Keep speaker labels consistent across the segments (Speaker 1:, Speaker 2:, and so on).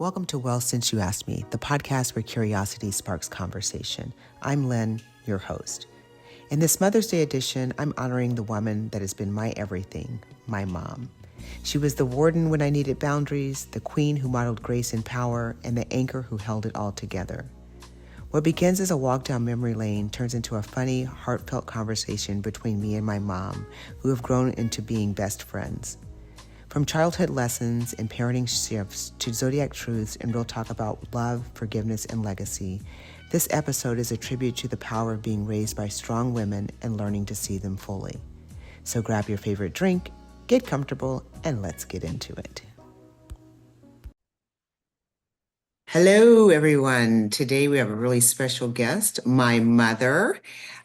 Speaker 1: Welcome to Well Since You Asked Me, the podcast where curiosity sparks conversation. I'm Lynn, your host. In this Mother's Day edition, I'm honoring the woman that has been my everything, my mom. She was the warden when I needed boundaries, the queen who modeled grace and power, and the anchor who held it all together. What begins as a walk down memory lane turns into a funny, heartfelt conversation between me and my mom, who have grown into being best friends. From childhood lessons and parenting shifts to zodiac truths and real talk about love, forgiveness, and legacy, this episode is a tribute to the power of being raised by strong women and learning to see them fully. So grab your favorite drink, get comfortable, and let's get into it. Hello, everyone. Today we have a really special guest, my mother.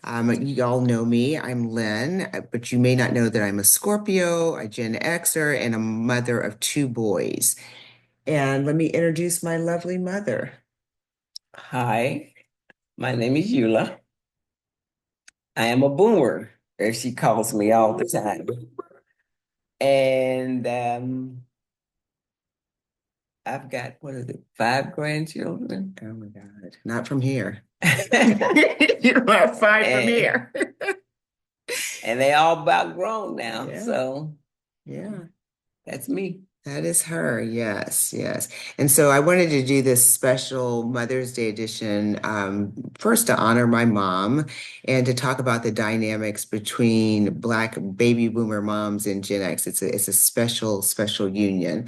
Speaker 1: You all know me, I'm Lynn, but you may not know that I'm a Scorpio, a Gen Xer, and a mother of two boys. And let me introduce my lovely mother.
Speaker 2: Hi, my name is Eula. I am a boomer, as she calls me all the time. And I've got, 5 grandchildren?
Speaker 1: Oh my God, not from here. You don't have five from here.
Speaker 2: And they all about grown now.
Speaker 1: Yeah.
Speaker 2: So
Speaker 1: Yeah.
Speaker 2: that's me.
Speaker 1: That is her. Yes, yes. And so I wanted to do this special Mother's Day edition, first to honor my mom and to talk about the dynamics between Black baby boomer moms and Gen X. It's a special, special union.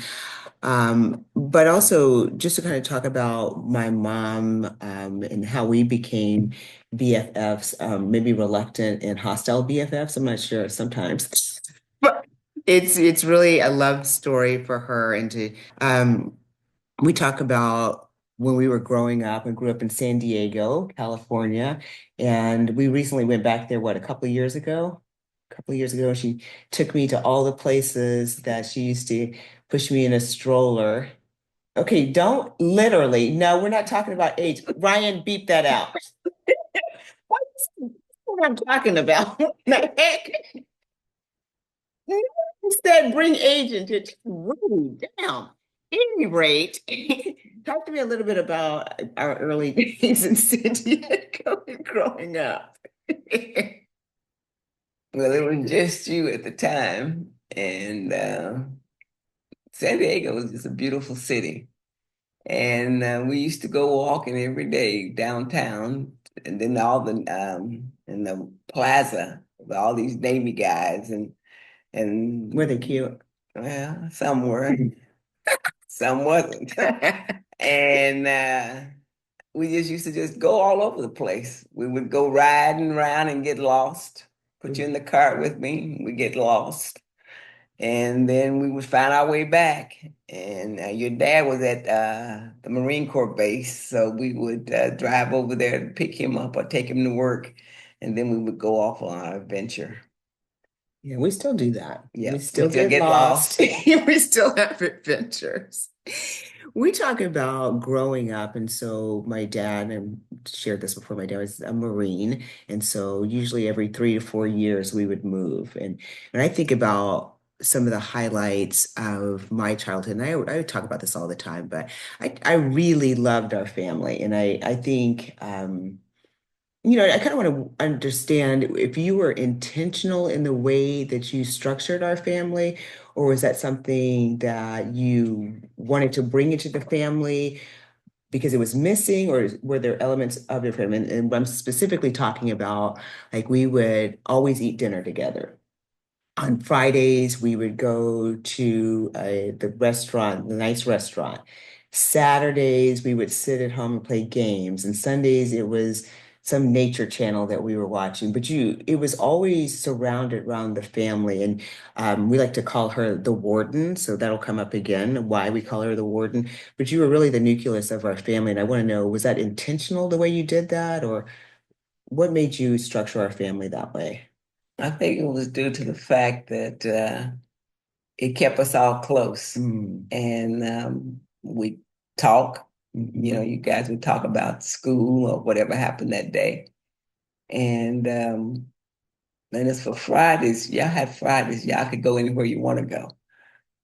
Speaker 1: But also just to kind of talk about my mom and how we became BFFs, maybe reluctant and hostile BFFs. I'm not sure sometimes. But it's really a love story for her. And we talk about when we were growing up and grew up in San Diego, California. And we recently went back there, a couple of years ago? A couple of years ago, she took me to all the places that she used to push me in a stroller. Okay, don't literally. No, we're not talking about age. Ryan, beep that out. What I'm talking about? What the heck? Instead, bring age into it. Rude. Down. At any rate, talk to me a little bit about our early days in San Diego growing up.
Speaker 2: Well, it was just you at the time. And San Diego was just a beautiful city. And we used to go walking every day downtown, and then all the in the plaza with all these Navy guys, and
Speaker 1: Were they cute?
Speaker 2: well, some were, some wasn't, and we just used to just go all over the place. We would go riding around and get lost. Put you in the car with me, we get lost. And then we would find our way back. And your dad was at the Marine Corps base, so we would drive over there to pick him up or take him to work, and then we would go off on our adventure.
Speaker 1: Yeah, we still do that.
Speaker 2: Yeah,
Speaker 1: We still get lost. We still have adventures. We talk about growing up, and so my dad, and shared this before, my dad was a Marine, and so usually every 3 to 4 years we would move. And I think about some of the highlights of my childhood, and I would talk about this all the time, but I really loved our family, and I think I kind of want to understand if you were intentional in the way that you structured our family, or was that something that you wanted to bring into the family because it was missing, or were there elements of your family? And I'm specifically talking about, like, we would always eat dinner together. On Fridays, we would go to the restaurant, the nice restaurant. Saturdays, we would sit at home and play games. And Sundays, it was some nature channel that we were watching. But it was always surrounded around the family. And we like to call her the warden. So that'll come up again, why we call her the warden. But you were really the nucleus of our family. And I want to know, was that intentional the way you did that? Or what made you structure our family that way?
Speaker 2: I think it was due to the fact that it kept us all close, and we talk. You guys would talk about school or whatever happened that day, and as for Fridays, y'all had Fridays. Y'all could go anywhere you want to go.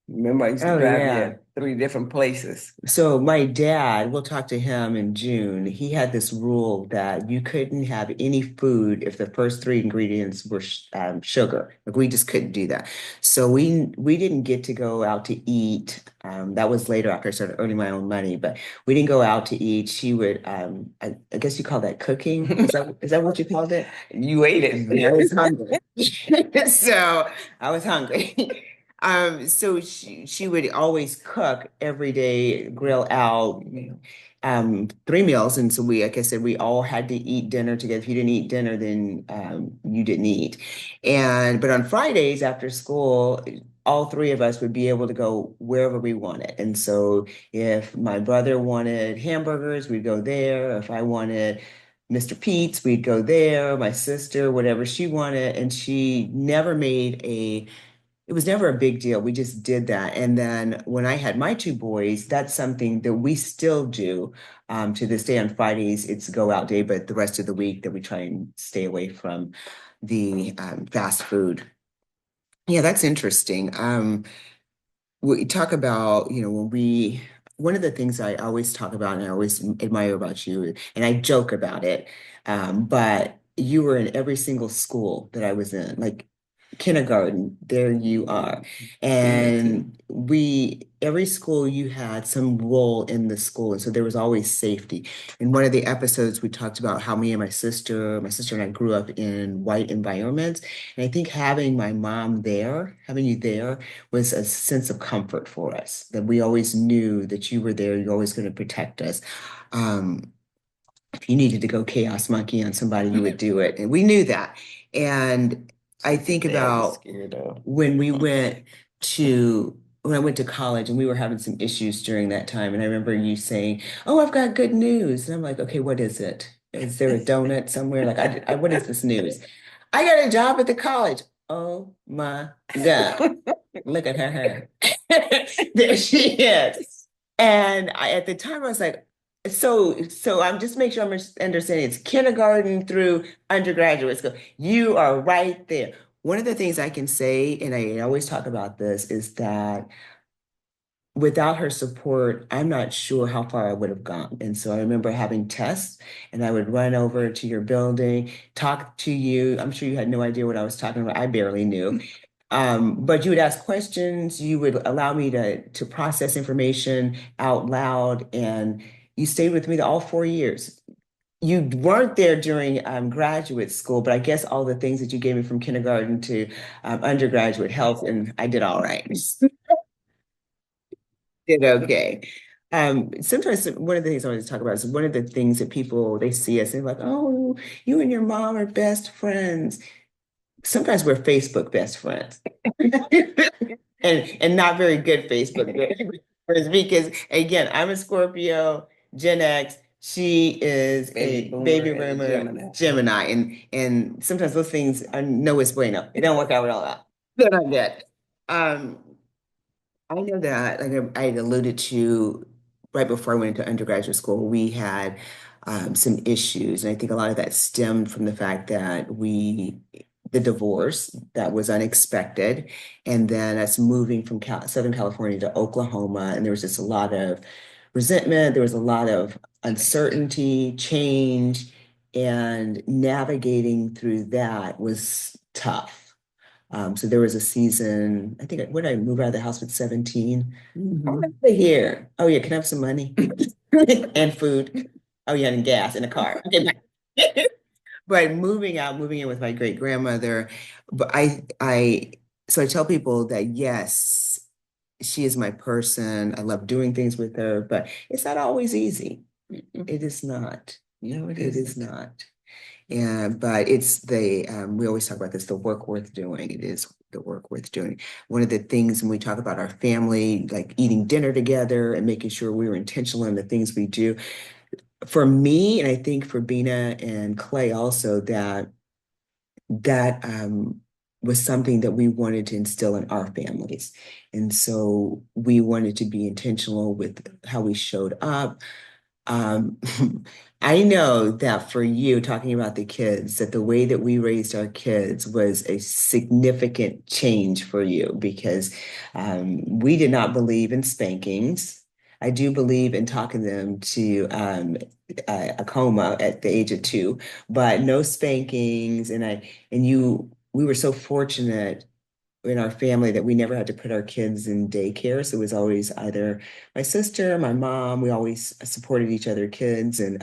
Speaker 2: Remember, I used to
Speaker 1: Oh,
Speaker 2: drive
Speaker 1: yeah.
Speaker 2: you three different places.
Speaker 1: So my dad, we'll talk to him in June. He had this rule that you couldn't have any food if the first three ingredients were sugar. Like we just couldn't do that. So we didn't get to go out to eat. That was later after I started earning my own money, but we didn't go out to eat. She would, I guess you call that cooking. Is that what you called it?
Speaker 2: You ate
Speaker 1: I was
Speaker 2: it.
Speaker 1: hungry. So I was hungry. So she would always cook every day, grill out, three meals. And so we, like I said, we all had to eat dinner together. If you didn't eat dinner, then you didn't eat. But on Fridays after school, all three of us would be able to go wherever we wanted. And so if my brother wanted hamburgers, we'd go there. If I wanted Mr. Pete's, we'd go there. My sister, whatever she wanted, and she never made a it was never a big deal. We just did that. And then when I had my two boys, that's something that we still do to this day. On Fridays, it's go out day, but the rest of the week that we try and stay away from the fast food. Yeah, that's interesting. We talk about, one of the things I always talk about and I always admire about you, and I joke about it, but you were in every single school that I was in, like kindergarten, there you are.
Speaker 2: Senior
Speaker 1: And every school you had some role in the school. And so there was always safety. In one of the episodes, we talked about how me and my sister and I grew up in white environments. And I think having my mom there, having you there, was a sense of comfort for us, that we always knew that you were there, you're always going to protect us. Um, if you needed to go chaos monkey on somebody, you would do it. And we knew that. And I think
Speaker 2: Dad was
Speaker 1: about
Speaker 2: scared of.
Speaker 1: when we went when I went to college and we were having some issues during that time. And I remember you saying, "Oh, I've got good news." And I'm like, "Okay, what is it? Is there a donut somewhere? Like, what is this news?" I got a job at the college. Oh my God. Look at her. There she is. And at the time I was like, so I'm just make sure I'm understanding it's kindergarten through undergraduate school. You are right there. One of the things I can say, and I always talk about this, is that without her support, I'm not sure how far I would have gone. And so I remember having tests, and I would run over to your building, talk to you. I'm sure you had no idea what I was talking about. I barely knew. But you would ask questions, you would allow me to process information out loud, and you stayed with me all 4 years. You weren't there during graduate school, but I guess all the things that you gave me from kindergarten to undergraduate helped, and I did all right. Did okay. Sometimes one of the things I want to talk about is one of the things that people they see us and they're like, oh, you and your mom are best friends. Sometimes we're Facebook best friends. And not very good Facebook best friends because again, I'm a Scorpio, Gen X. She is
Speaker 2: Baby
Speaker 1: a
Speaker 2: boomer
Speaker 1: baby
Speaker 2: and a
Speaker 1: boomer,
Speaker 2: Gemini.
Speaker 1: Gemini, and sometimes those things are no es bueno. They don't work out at all. They're not good. Um, I know that, like I had alluded to right before I went into undergraduate school, we had some issues. And I think a lot of that stemmed from the fact that the divorce that was unexpected, and then us moving from Southern California to Oklahoma. And there was just a lot of resentment, there was a lot of uncertainty, change, and navigating through that was tough. So there was a season, I think, when I moved out of the house with 17. Oh,
Speaker 2: Mhm.
Speaker 1: here. Oh, yeah, can I have some money? And food. Oh, yeah, and gas in a car. Okay, bye. But moving in with my great grandmother, but so I tell people that yes, she is my person. I love doing things with her, but it's not always easy. It is not.
Speaker 2: No, it
Speaker 1: It is
Speaker 2: isn't.
Speaker 1: not. And but it's we always talk about this, the work worth doing. It is the work worth doing. One of the things when we talk about our family, like eating dinner together and making sure we were intentional in the things we do. For me, and I think for Bina and Clay also, that was something that we wanted to instill in our families. And so we wanted to be intentional with how we showed up, Um, I know that for you, talking about the kids, that the way that we raised our kids was a significant change for you because we did not believe in spankings. I do believe in talking them to a coma at the age of 2, but no spankings. We were so fortunate in our family that we never had to put our kids in daycare. So it was always either my sister, my mom. We always supported each other kids. And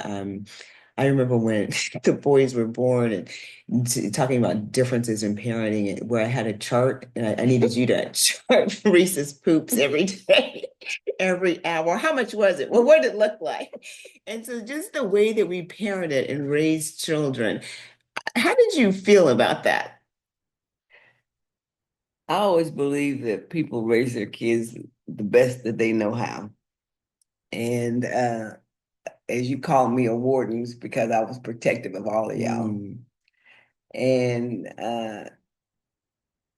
Speaker 1: I remember when the boys were born and talking about differences in parenting, where I had a chart and I needed you to chart Reese's poops every day, every hour. How much was it? Well, what did it look like? And so just the way that we parented and raised children, how did you feel about that?
Speaker 2: I always believe that people raise their kids the best that they know how. And as you called me a warden, it's because I was protective of all of y'all.
Speaker 1: Mm.
Speaker 2: And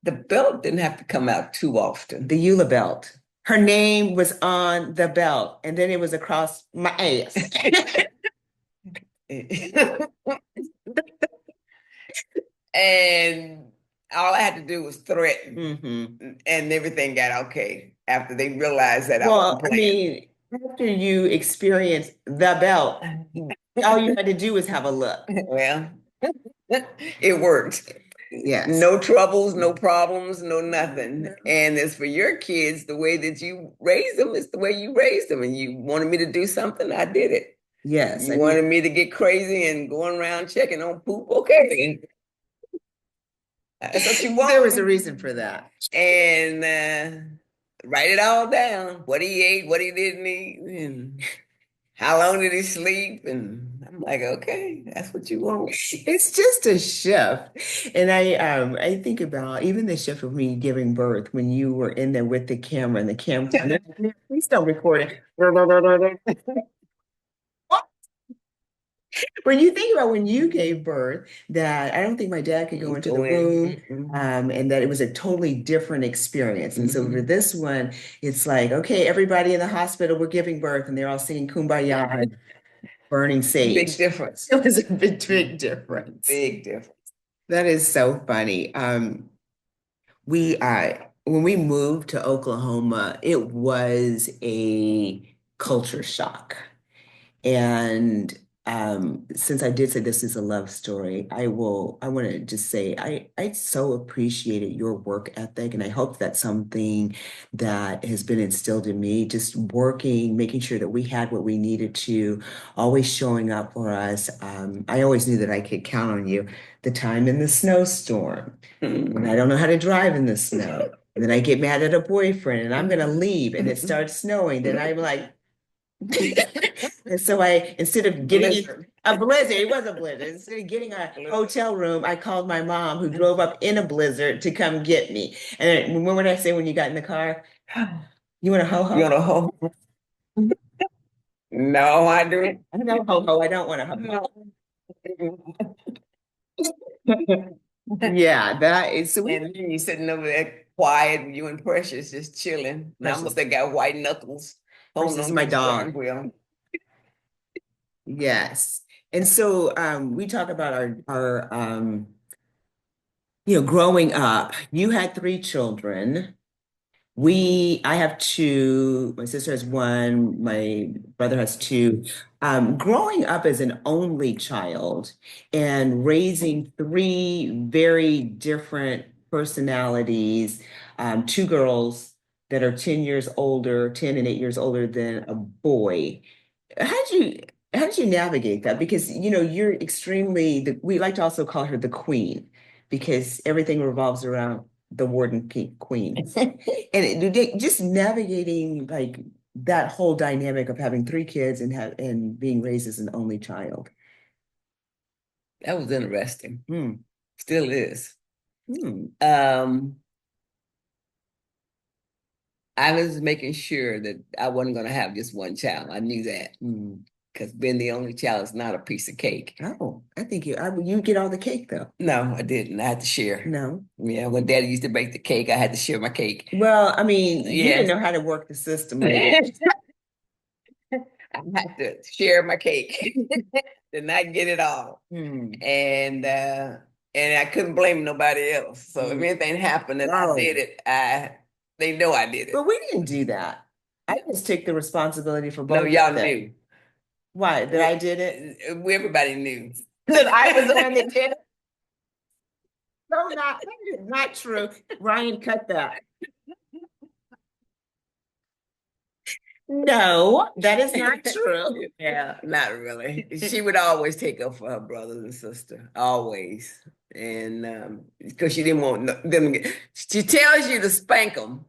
Speaker 2: the belt didn't have to come out too often.
Speaker 1: The Eula belt. Her name was on the belt, and then it was across my ass.
Speaker 2: And all I had to do was threaten,
Speaker 1: Hmm.
Speaker 2: and everything got okay after they realized that I
Speaker 1: Well,
Speaker 2: wasn't
Speaker 1: I
Speaker 2: playing.
Speaker 1: mean, after you experience the belt, all you had to do was have a look.
Speaker 2: Well, it worked.
Speaker 1: Yes.
Speaker 2: No troubles, no problems, no nothing. And as for your kids, the way that you raise them is the way you raised them. And you wanted me to do something, I did it.
Speaker 1: Yes,
Speaker 2: You
Speaker 1: I mean,
Speaker 2: wanted me to get crazy and going around checking on poop, okay. That's what you
Speaker 1: there was a
Speaker 2: want.
Speaker 1: reason for that.
Speaker 2: And write it all down. What he ate, what he didn't eat, and how long did he sleep? And I'm like, okay, that's what you want.
Speaker 1: It's just a shift. And I think about even the shift of me giving birth when you were in there with the camera and the camera. Please don't record it. When you think about when you gave birth, that I don't think my dad could go into the
Speaker 2: Go in.
Speaker 1: room,
Speaker 2: Mm-mm.
Speaker 1: and that it was a totally different experience. And so for
Speaker 2: Mhm.
Speaker 1: this one, it's like, okay, everybody in the hospital, we're giving birth, and they're all singing Kumbaya and burning
Speaker 2: Big
Speaker 1: sage.
Speaker 2: difference.
Speaker 1: It was a big difference.
Speaker 2: Big difference.
Speaker 1: That is so funny. We when we moved to Oklahoma, it was a culture shock. And since I did say this is a love story, I want to just say I so appreciated your work ethic, and I hope that's something that has been instilled in me, just working, making sure that we had what we needed to, always showing up for us. I always knew that I could count on you. The time in the snowstorm, when I don't know how to drive in the snow. And then I get mad at a boyfriend and I'm gonna leave and it starts snowing. Then I'm like, and so instead of getting in
Speaker 2: Blizzard.
Speaker 1: a blizzard, it was a blizzard. Instead of getting a hotel room, I called my mom who drove up in a blizzard to come get me. And remember what I said when you got in the car? You want a ho
Speaker 2: You
Speaker 1: ho?
Speaker 2: want a whole? No, I do.
Speaker 1: I don't know ho ho. I don't want a ho
Speaker 2: No.
Speaker 1: ho. Yeah, that is so.
Speaker 2: And then you sitting over there quiet, you and Precious just chilling. And I must
Speaker 1: Precious,
Speaker 2: have got white knuckles holding
Speaker 1: Precious is
Speaker 2: on to
Speaker 1: my
Speaker 2: the steering
Speaker 1: dog.
Speaker 2: wheel.
Speaker 1: Yes. And so we talk about our growing up. You had 3 children. I have 2. My sister has 1. My brother has 2. Growing up as an only child and raising 3 very different personalities, 2 girls that are 10 years older, 10 and 8 years older than a boy. How'd you how did you navigate that? Because you're we like to also call her the queen because everything revolves around the warden queen. Just navigating like that whole dynamic of having 3 kids and being raised as an only child.
Speaker 2: That was interesting.
Speaker 1: Hmm.
Speaker 2: Still is.
Speaker 1: Hmm.
Speaker 2: Um, I was making sure that I wasn't going to have just one child. I knew that
Speaker 1: Hmm.
Speaker 2: because being the only child is not a piece of cake.
Speaker 1: Oh, I think you get all the cake though.
Speaker 2: No, I didn't. I had to share.
Speaker 1: No.
Speaker 2: Yeah, when Daddy used to bake the cake, I had to share my cake.
Speaker 1: Well, I mean, you didn't
Speaker 2: Yes.
Speaker 1: know how to work the system, maybe.
Speaker 2: I have to share my cake, did not get it all.
Speaker 1: Hmm.
Speaker 2: And I couldn't blame nobody else. So if anything happened and I did it, they know I did
Speaker 1: But
Speaker 2: it.
Speaker 1: we didn't do that. I just take the responsibility for
Speaker 2: No,
Speaker 1: both of
Speaker 2: y'all
Speaker 1: them.
Speaker 2: knew.
Speaker 1: Why? That I did it?
Speaker 2: Everybody knew.
Speaker 1: That I was the one that did it? No, not true. Ryan, cut that. No, that is not true.
Speaker 2: Yeah, not really. She would always take up for her brothers and sister, always. And because she didn't want them to get, she tells you to spank them,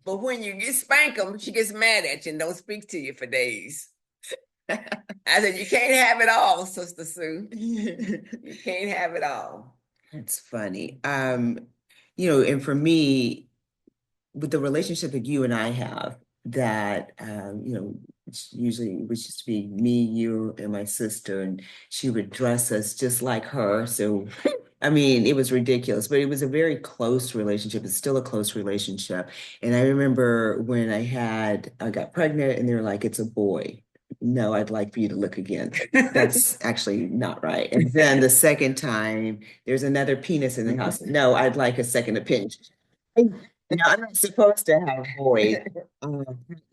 Speaker 2: but when you get spank them, she gets mad at you and don't speak to you for days. I said, you can't have it all, Sister Sue. You can't have it all.
Speaker 1: That's funny. And for me, with the relationship that you and I have, that it's usually it was just to be me, you, and my sister, and she would dress us just like her. So, I mean, it was ridiculous, but it was a very close relationship. It's still a close relationship. And I remember when I got pregnant, and they were like, "It's a boy." No, I'd like for you to look again. That's actually not right. And then the second time, there's another penis in the house. No, I'd like a second opinion. Now, I'm not supposed to have voice. Uh,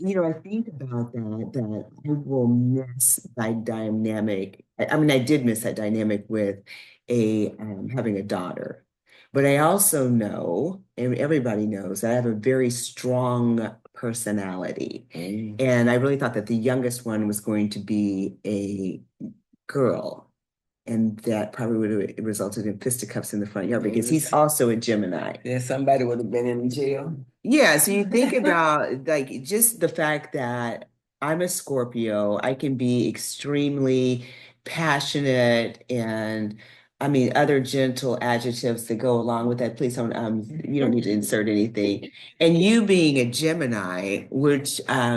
Speaker 1: I think about that I will miss that dynamic. I mean, I did miss that dynamic with having a daughter. But I also know, and everybody knows, that I have a very strong personality. And I really thought that the youngest one was going to be a girl. And that probably would have resulted in fisticuffs in the front yard because he's also a Gemini.
Speaker 2: Yeah, somebody would have been in jail.
Speaker 1: Yeah, so you think about like just the fact that I'm a Scorpio, I can be extremely passionate and I mean other gentle adjectives that go along with that. Please don't you don't need to insert anything. And you being a Gemini, which I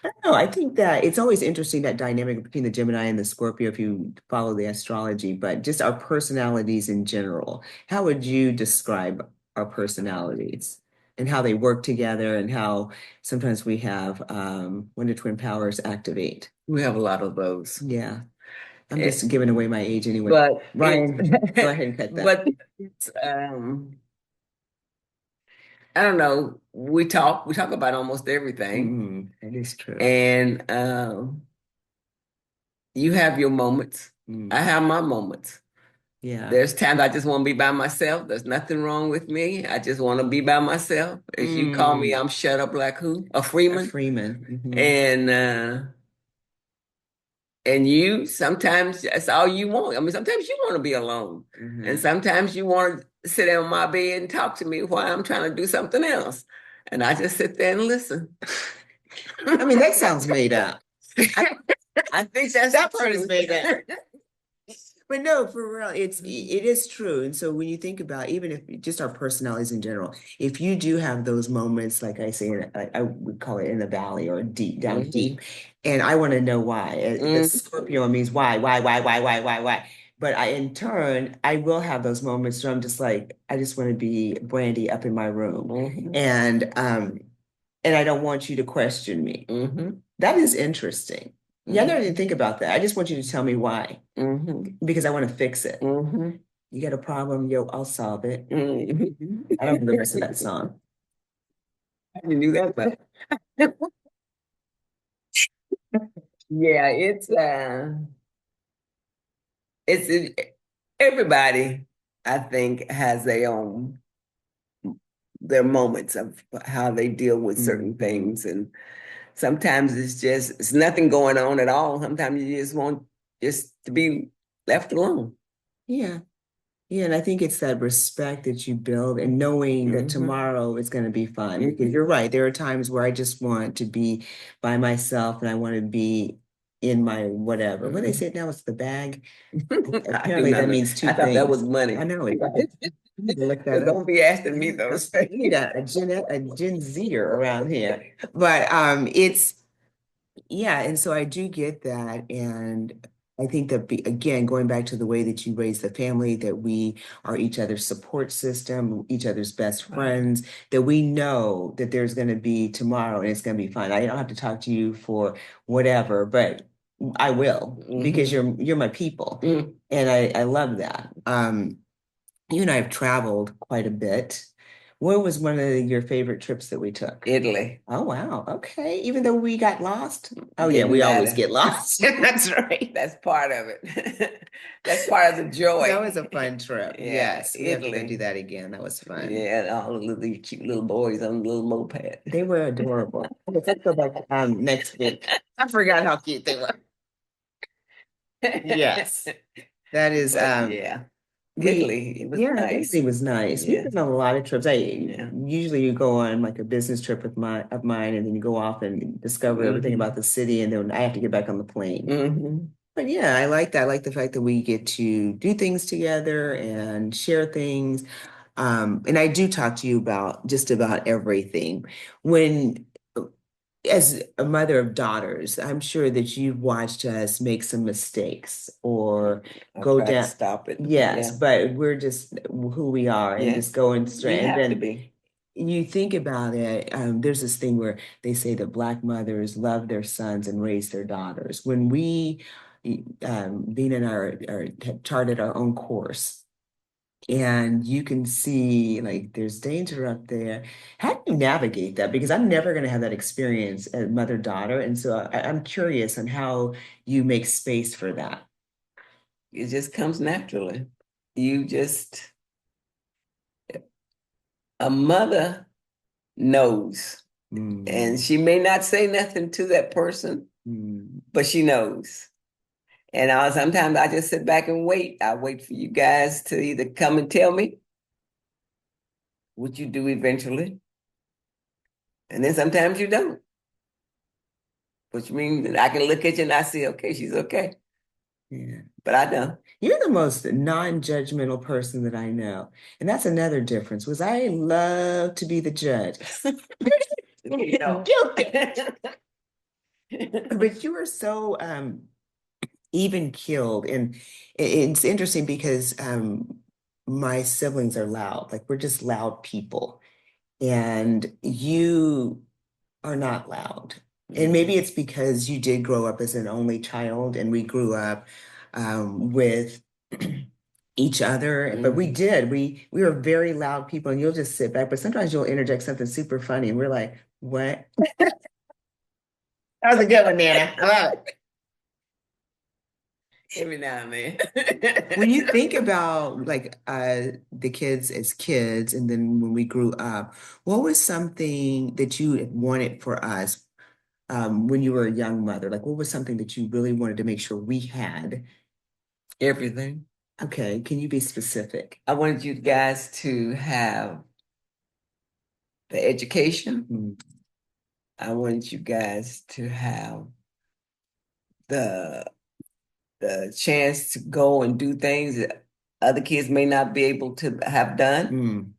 Speaker 1: don't know. I think that it's always interesting that dynamic between the Gemini and the Scorpio if you follow the astrology, but just our personalities in general. How would you describe our personalities and how they work together and how sometimes we have when the twin powers activate?
Speaker 2: We have a lot of those.
Speaker 1: Yeah. I'm just giving away my age anyway.
Speaker 2: But
Speaker 1: Ryan, go ahead and cut that.
Speaker 2: But it's I don't know. We talk about almost everything.
Speaker 1: That is true.
Speaker 2: And you have your moments. I have my moments.
Speaker 1: Yeah.
Speaker 2: There's times I just want to be by myself. There's nothing wrong with me. I just want to be by myself. As you call me, I'm shut up like who? A Freeman.
Speaker 1: A Freeman.
Speaker 2: And you sometimes that's all you want. I mean, sometimes you want to be alone. And sometimes you want to sit on my bed and talk to me while I'm trying to do something else. And I just sit there and listen.
Speaker 1: I mean, that sounds made up.
Speaker 2: I think that part is made up.
Speaker 1: But no, for real, it is true. And so when you think about even if just our personalities in general, if you do have those moments, like I say, I would call it in the valley or deep down deep, and I want to know why. The Scorpio means why. But in turn, I will have those moments where I'm just like, I just want to be Brandy up in my room, and I don't want you to question me. That is interesting. Yeah, I never didn't think about that. I just want you to tell me why, because I want to fix it. You got a problem, yo, I'll solve it. I don't know the rest of that song.
Speaker 2: You knew that, but yeah, it's everybody, I think, has their moments of how they deal with certain things. And sometimes it's nothing going on at all. Sometimes you just want just to be left alone.
Speaker 1: Yeah. Yeah, and I think it's that respect that you build and knowing that tomorrow is going to be fun. Because you're right. There are times where I just want to be by myself and I want to be in my whatever. What they say now, it's the bag. Apparently that means two
Speaker 2: I thought
Speaker 1: things.
Speaker 2: that was money.
Speaker 1: I know it. Look that
Speaker 2: Don't be asking me those things.
Speaker 1: We need a Gen Zer around here. But it's yeah, and so I do get that. And I think that again, going back to the way that you raise the family, that we are each other's support system, each other's best
Speaker 2: Right.
Speaker 1: friends, that we know that there's going to be tomorrow and it's going to be fine. I don't have to talk to you for whatever, but I will because
Speaker 2: Hmm.
Speaker 1: you're my people.
Speaker 2: Mm.
Speaker 1: And I love that. You and I have traveled quite a bit. What was one of your favorite trips that we took?
Speaker 2: Italy.
Speaker 1: Oh, wow. Okay. Even though we got lost. Oh, yeah,
Speaker 2: Didn't
Speaker 1: we always
Speaker 2: matter.
Speaker 1: get lost. That's right.
Speaker 2: That's part of it. That's part of the
Speaker 1: That
Speaker 2: joy.
Speaker 1: was a fun trip.
Speaker 2: Yeah,
Speaker 1: Yes, we have to go do
Speaker 2: Italy.
Speaker 1: that again. That was fun.
Speaker 2: Yeah, and all the little cute little boys on the little moped.
Speaker 1: They were adorable. Let's go back next week. I forgot how cute they were. Yes, that is
Speaker 2: But yeah,
Speaker 1: we
Speaker 2: Italy, it was
Speaker 1: yeah, Italy
Speaker 2: nice.
Speaker 1: was nice. We've
Speaker 2: Yeah,
Speaker 1: been on a lot of trips. I
Speaker 2: yeah.
Speaker 1: usually you go on like a business trip with mine, and then you go off and discover everything
Speaker 2: Hmm.
Speaker 1: about the city, and then I have to get back on the plane.
Speaker 2: Hmm.
Speaker 1: But yeah, I like that. I like the fact that we get to do things together and share things. And I do talk to you about just about everything. When, as a mother of daughters, I'm sure that you've watched us make some mistakes or
Speaker 2: I
Speaker 1: go
Speaker 2: try to
Speaker 1: down.
Speaker 2: stop it.
Speaker 1: Yes,
Speaker 2: Yeah,
Speaker 1: but we're just who we are and just
Speaker 2: yes.
Speaker 1: going
Speaker 2: You
Speaker 1: straight. And
Speaker 2: have to
Speaker 1: then
Speaker 2: be.
Speaker 1: you think about it, there's this thing where they say that Black mothers love their sons and raise their daughters. When we, being in our had charted our own course, and you can see like there's danger up there. How do you navigate that? Because I'm never going to have that experience as mother-daughter, and so I'm curious on how you make space for that.
Speaker 2: It just comes naturally. You just, a mother knows, and
Speaker 1: Mm,
Speaker 2: she may not say nothing to that person,
Speaker 1: mm,
Speaker 2: but she knows. And sometimes I just sit back and wait. I wait for you guys to either come and tell me, which you do eventually, and then sometimes you don't, which means that I can look at you and I see, okay, she's okay,
Speaker 1: yeah.
Speaker 2: but I don't.
Speaker 1: You're the most non-judgmental person that I know. And that's another difference, was I love to be the judge.
Speaker 2: You know.
Speaker 1: Guilty. But you are so even killed. And it's interesting because my siblings are loud. Like we're just loud people. And you are not loud. And maybe
Speaker 2: Mhm.
Speaker 1: it's because you did grow up as an only child and we grew up with each other. But we
Speaker 2: Mhm.
Speaker 1: did. We were very loud people and you'll just sit back. But sometimes you'll interject something super funny and we're like, what? That was a good one, Nana. I love it.
Speaker 2: Every now and
Speaker 1: When you
Speaker 2: then.
Speaker 1: think about like the kids as kids and then when we grew up, what was something that you wanted for us when you were a young mother? Like what was something that you really wanted to make sure we had?
Speaker 2: Everything.
Speaker 1: Okay, can you be specific?
Speaker 2: I wanted you guys to have the education.
Speaker 1: Mm,
Speaker 2: I wanted you guys to have the the chance to go and do things that other kids may not be able to have done.
Speaker 1: mm,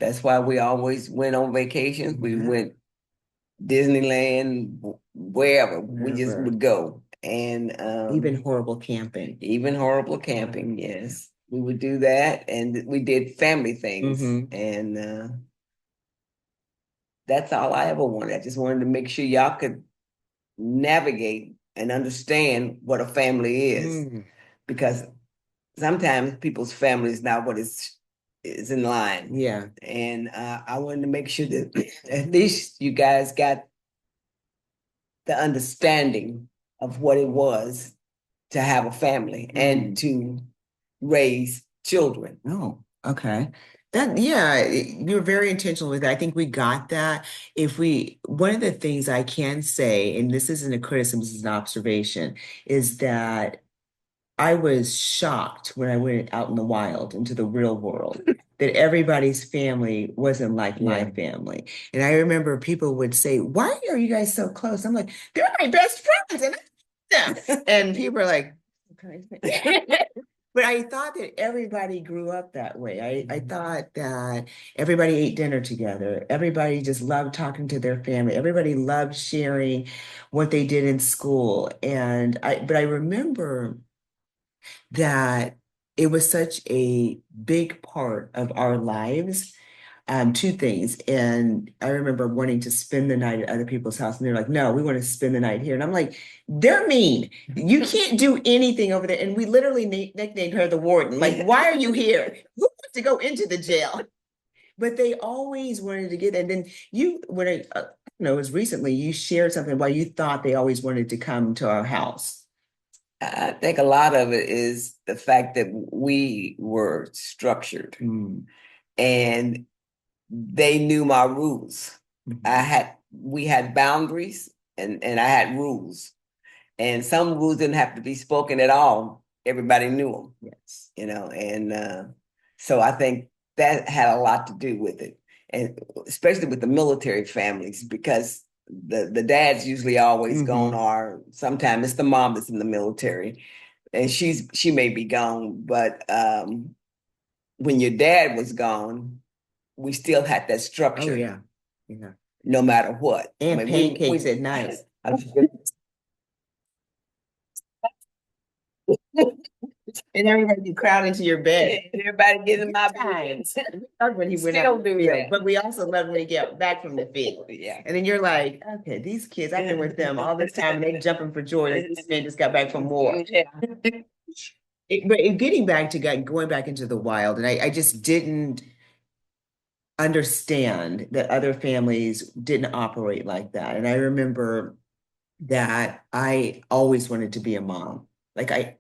Speaker 2: That's why we always went on vacations. We
Speaker 1: yeah,
Speaker 2: went Disneyland, wherever. We just
Speaker 1: wherever.
Speaker 2: would go. And
Speaker 1: Even horrible camping.
Speaker 2: even horrible
Speaker 1: Yeah.
Speaker 2: camping, yes. We would do that. And we did family things.
Speaker 1: Mm-hmm.
Speaker 2: And that's all I ever wanted. I just wanted to make sure y'all could navigate and understand what a family is.
Speaker 1: Mm,
Speaker 2: Because sometimes people's family is not what is in line.
Speaker 1: yeah.
Speaker 2: And I wanted to make sure that at least you guys got the understanding of what it was to have a family and
Speaker 1: Mm.
Speaker 2: to raise children.
Speaker 1: Oh, okay. That, yeah, you're very intentional with that. I think we got that. One of the things I can say, and this isn't a criticism, this is an observation, is that I was shocked when I went out in the wild into the real world that everybody's family wasn't like my
Speaker 2: Yeah.
Speaker 1: family. And I remember people would say, "Why are you guys so close?" I'm like, "They're my best friends." And and people are like, "Okay." But I thought that everybody grew up that way. I thought that everybody ate dinner together. Everybody just loved talking to their family. Everybody loved sharing what they did in school. But I remember that it was such a big part of our lives. Two things. And I remember wanting to spend the night at other people's house, and they're like, no, we want to spend the night here. And I'm like, they're mean. You can't do anything over there. And we literally nicknamed her the warden. Like, why are you here? Who wants to go into the jail? But they always wanted to get, and then when it was recently, you shared something why you thought they always wanted to come to our house.
Speaker 2: I think a lot of it is the fact that we were structured and they knew my rules.
Speaker 1: Mhm.
Speaker 2: We had boundaries and I had rules. And some rules didn't have to be spoken at all. Everybody knew them.
Speaker 1: Yes.
Speaker 2: And so I think that had a lot to do with it, and especially with the military families, because the dad's usually always gone,
Speaker 1: Hmm.
Speaker 2: or sometimes it's the mom that's in the military, and she may be gone, but when your dad was gone, we still had that
Speaker 1: Oh,
Speaker 2: structure,
Speaker 1: yeah. Yeah.
Speaker 2: no matter what. I
Speaker 1: And
Speaker 2: mean, we
Speaker 1: pancakes at night. And everybody crowd into your bed.
Speaker 2: everybody getting
Speaker 1: Good
Speaker 2: my
Speaker 1: times. We loved when he went out
Speaker 2: still
Speaker 1: in the
Speaker 2: do
Speaker 1: field,
Speaker 2: that.
Speaker 1: but we also loved when he got back from the field.
Speaker 2: Yeah.
Speaker 1: And then you're like, okay, these kids, I've been with them all this time and they jumping for joy. Like, this man just got back from war.
Speaker 2: Yeah.
Speaker 1: Getting back to going back into the wild, and I just didn't understand that other families didn't operate like that. And I remember that I always wanted to be a mom. Like I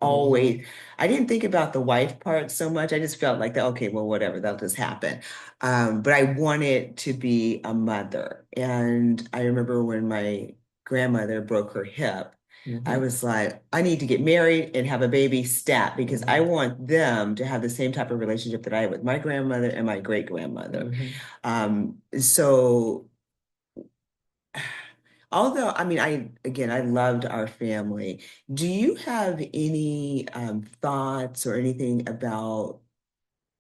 Speaker 1: didn't think about the wife part so much. I just felt like that, okay, well, whatever, that'll just happen. But I wanted to be a mother. And I remember when my grandmother broke her hip, I was like, I need to get married and have a baby stat because I want them to have the same type of relationship that I had with my grandmother and my great grandmother. So although, I mean, I loved our family. Do you have any thoughts or anything about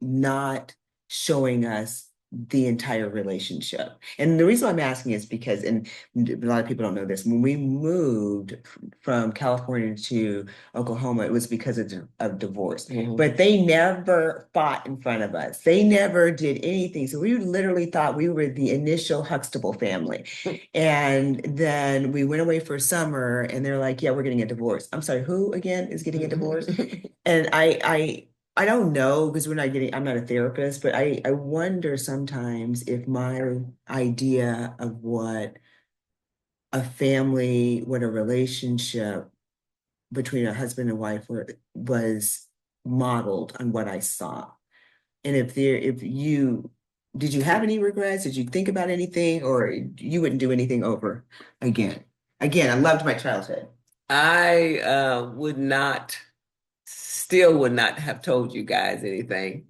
Speaker 1: not showing us the entire relationship? And the reason I'm asking is because, and a lot of people don't know this, when we moved from California to Oklahoma, it was because of divorce. But they never fought in front of us. They never did anything. So we literally thought we were the initial Huxtable family. And then we went away for summer and they're like, yeah, we're getting a divorce. I'm sorry, who again is getting a divorce? And I don't know because I'm not a therapist, but I wonder sometimes if my idea of what a family, what a relationship between a husband and wife was modeled on what I saw. And did you have any regrets? Did you think about anything or you wouldn't do anything over again? Again, I loved my childhood.
Speaker 2: I still would not have told you guys anything.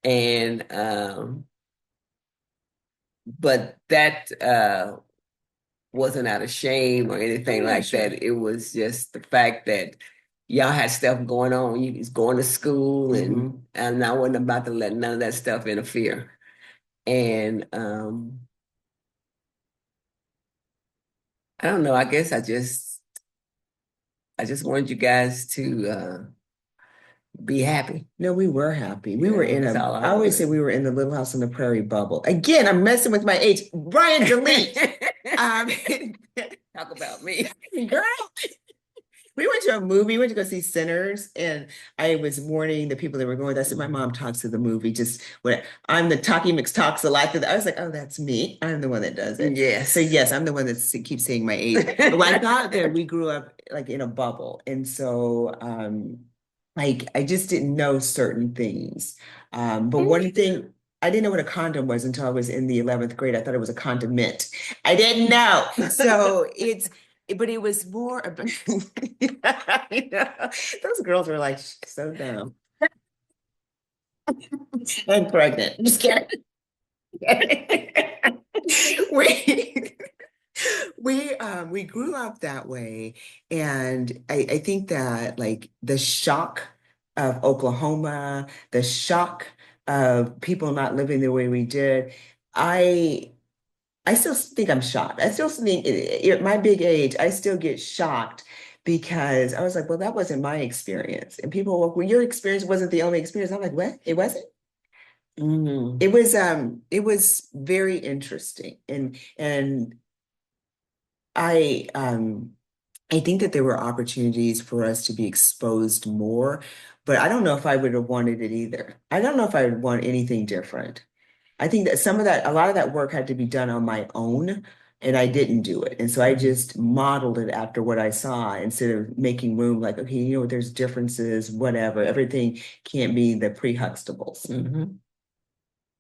Speaker 2: And but that wasn't out of shame or anything
Speaker 1: Yeah,
Speaker 2: like
Speaker 1: sure.
Speaker 2: that. It was just the fact that y'all had stuff going on. You was going to school, and I wasn't about to let none of that stuff interfere. And I don't know. I guess I just wanted you guys to be happy.
Speaker 1: No, we were happy. We were
Speaker 2: That's all I
Speaker 1: I always say
Speaker 2: wanted.
Speaker 1: we were in the Little House on the Prairie bubble. Again, I'm messing with my age. Brian, delete. Um,
Speaker 2: Talk about me.
Speaker 1: girl, we went to a movie, we went to go see Sinners, and I was warning the people that were going. I said, my mom talks to the movie, just what I'm the talkie mix talks a lot. I was like, oh, that's me. I'm the one that does it. So
Speaker 2: Yes.
Speaker 1: yes, I'm the one that keeps saying my age. But I thought that we grew up like in a bubble. And so like I just didn't know certain things. But one thing I didn't know what a condom was until I was in the 11th grade. I thought it was a condiment. I didn't know. So but it was more about I know. Those girls were like so dumb and pregnant. Just kidding. we we grew up that way, and I think that like the shock of Oklahoma, the shock of people not living the way we did, I I still think I'm shocked. I still think at my big age, I still get shocked because I was like, well, that wasn't my experience. And people were, well, your experience wasn't the only experience. I'm like, what? It wasn't?
Speaker 2: Hmm.
Speaker 1: It was very interesting. And I I think that there were opportunities for us to be exposed more, but I don't know if I would have wanted it either. I don't know if I would want anything different. I think that a lot of that work had to be done on my own, and I didn't do it. And so I just modeled it after what I saw instead of making room like, okay, there's differences, whatever. Everything can't be the pre-Huxtables.
Speaker 2: Hmm.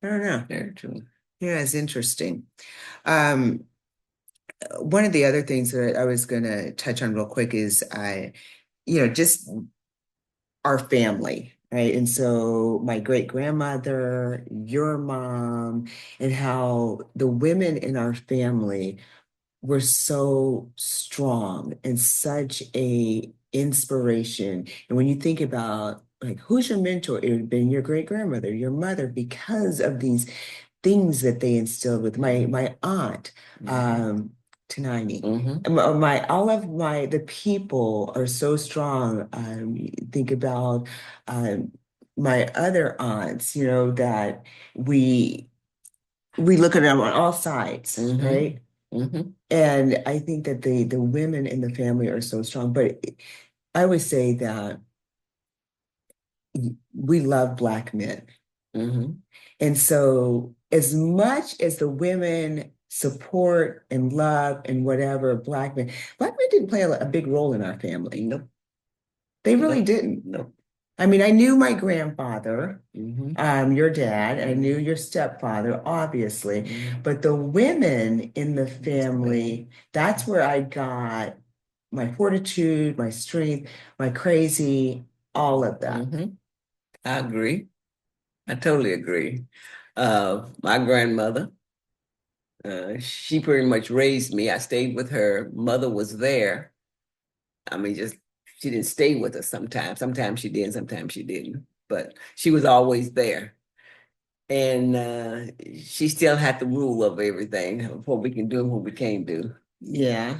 Speaker 1: I don't know.
Speaker 2: Very true.
Speaker 1: Yeah, it's interesting. Um, One of the other things that I was going to touch on real quick is just our family, right? And so my great grandmother, your mom, and how the women in our family were so strong and such a inspiration. And when you think about like who's your mentor, it would have been your great grandmother, your mother, because of these things that they instilled with my aunt,
Speaker 2: Hmm.
Speaker 1: um, Tanani.
Speaker 2: Hmm.
Speaker 1: All of the people are so strong. Think about um, my other aunts, that we we look at them on all sides,
Speaker 2: Hmm.
Speaker 1: right?
Speaker 2: Hmm.
Speaker 1: And I think that the women in the family are so strong. But I would say that we love Black men.
Speaker 2: Hmm.
Speaker 1: And so, as much as the women support and love and whatever Black men didn't play a big role in our family.
Speaker 2: Nope.
Speaker 1: They really
Speaker 2: Nope.
Speaker 1: didn't.
Speaker 2: Nope.
Speaker 1: I mean, I knew my grandfather,
Speaker 2: Hmm.
Speaker 1: your dad, I knew
Speaker 2: Hmm.
Speaker 1: your stepfather, obviously,
Speaker 2: Hmm.
Speaker 1: but the women in the
Speaker 2: That's the way.
Speaker 1: family, that's where I got my fortitude, my strength, my crazy, all of that.
Speaker 2: Hmm. I agree. I totally agree. My grandmother, she pretty much raised me. I stayed with her. Mother was there. I mean, just she didn't stay with us sometimes. Sometimes she did, sometimes she didn't. But she was always there. And she still had the rule of everything, what we can do and what we can't do.
Speaker 1: Yeah.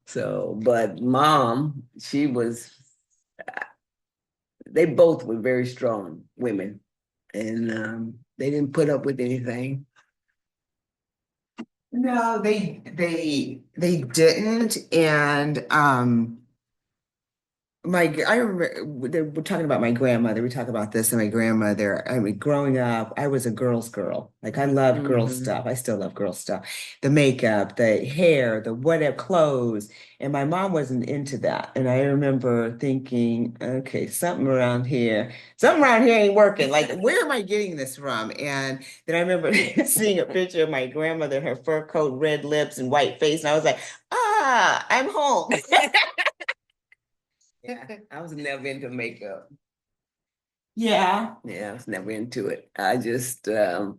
Speaker 2: So, but mom, they both were very strong women, and they didn't put up with anything.
Speaker 1: No, they didn't. And I remember we're talking about my grandmother. We talk about this and my grandmother. I mean, growing up, I was a girl's girl. Like I loved girl
Speaker 2: Hmm.
Speaker 1: stuff. I still love girl stuff. The makeup, the hair, the whatever clothes. And my mom wasn't into that. And I remember thinking, okay, something around here ain't working. Like, where am I getting this from? And then I remember seeing a picture of my grandmother, her fur coat, red lips, and white face. And I was like, I'm home.
Speaker 2: Yeah, I was never into makeup.
Speaker 1: Yeah.
Speaker 2: Yeah, I was never into it. I just that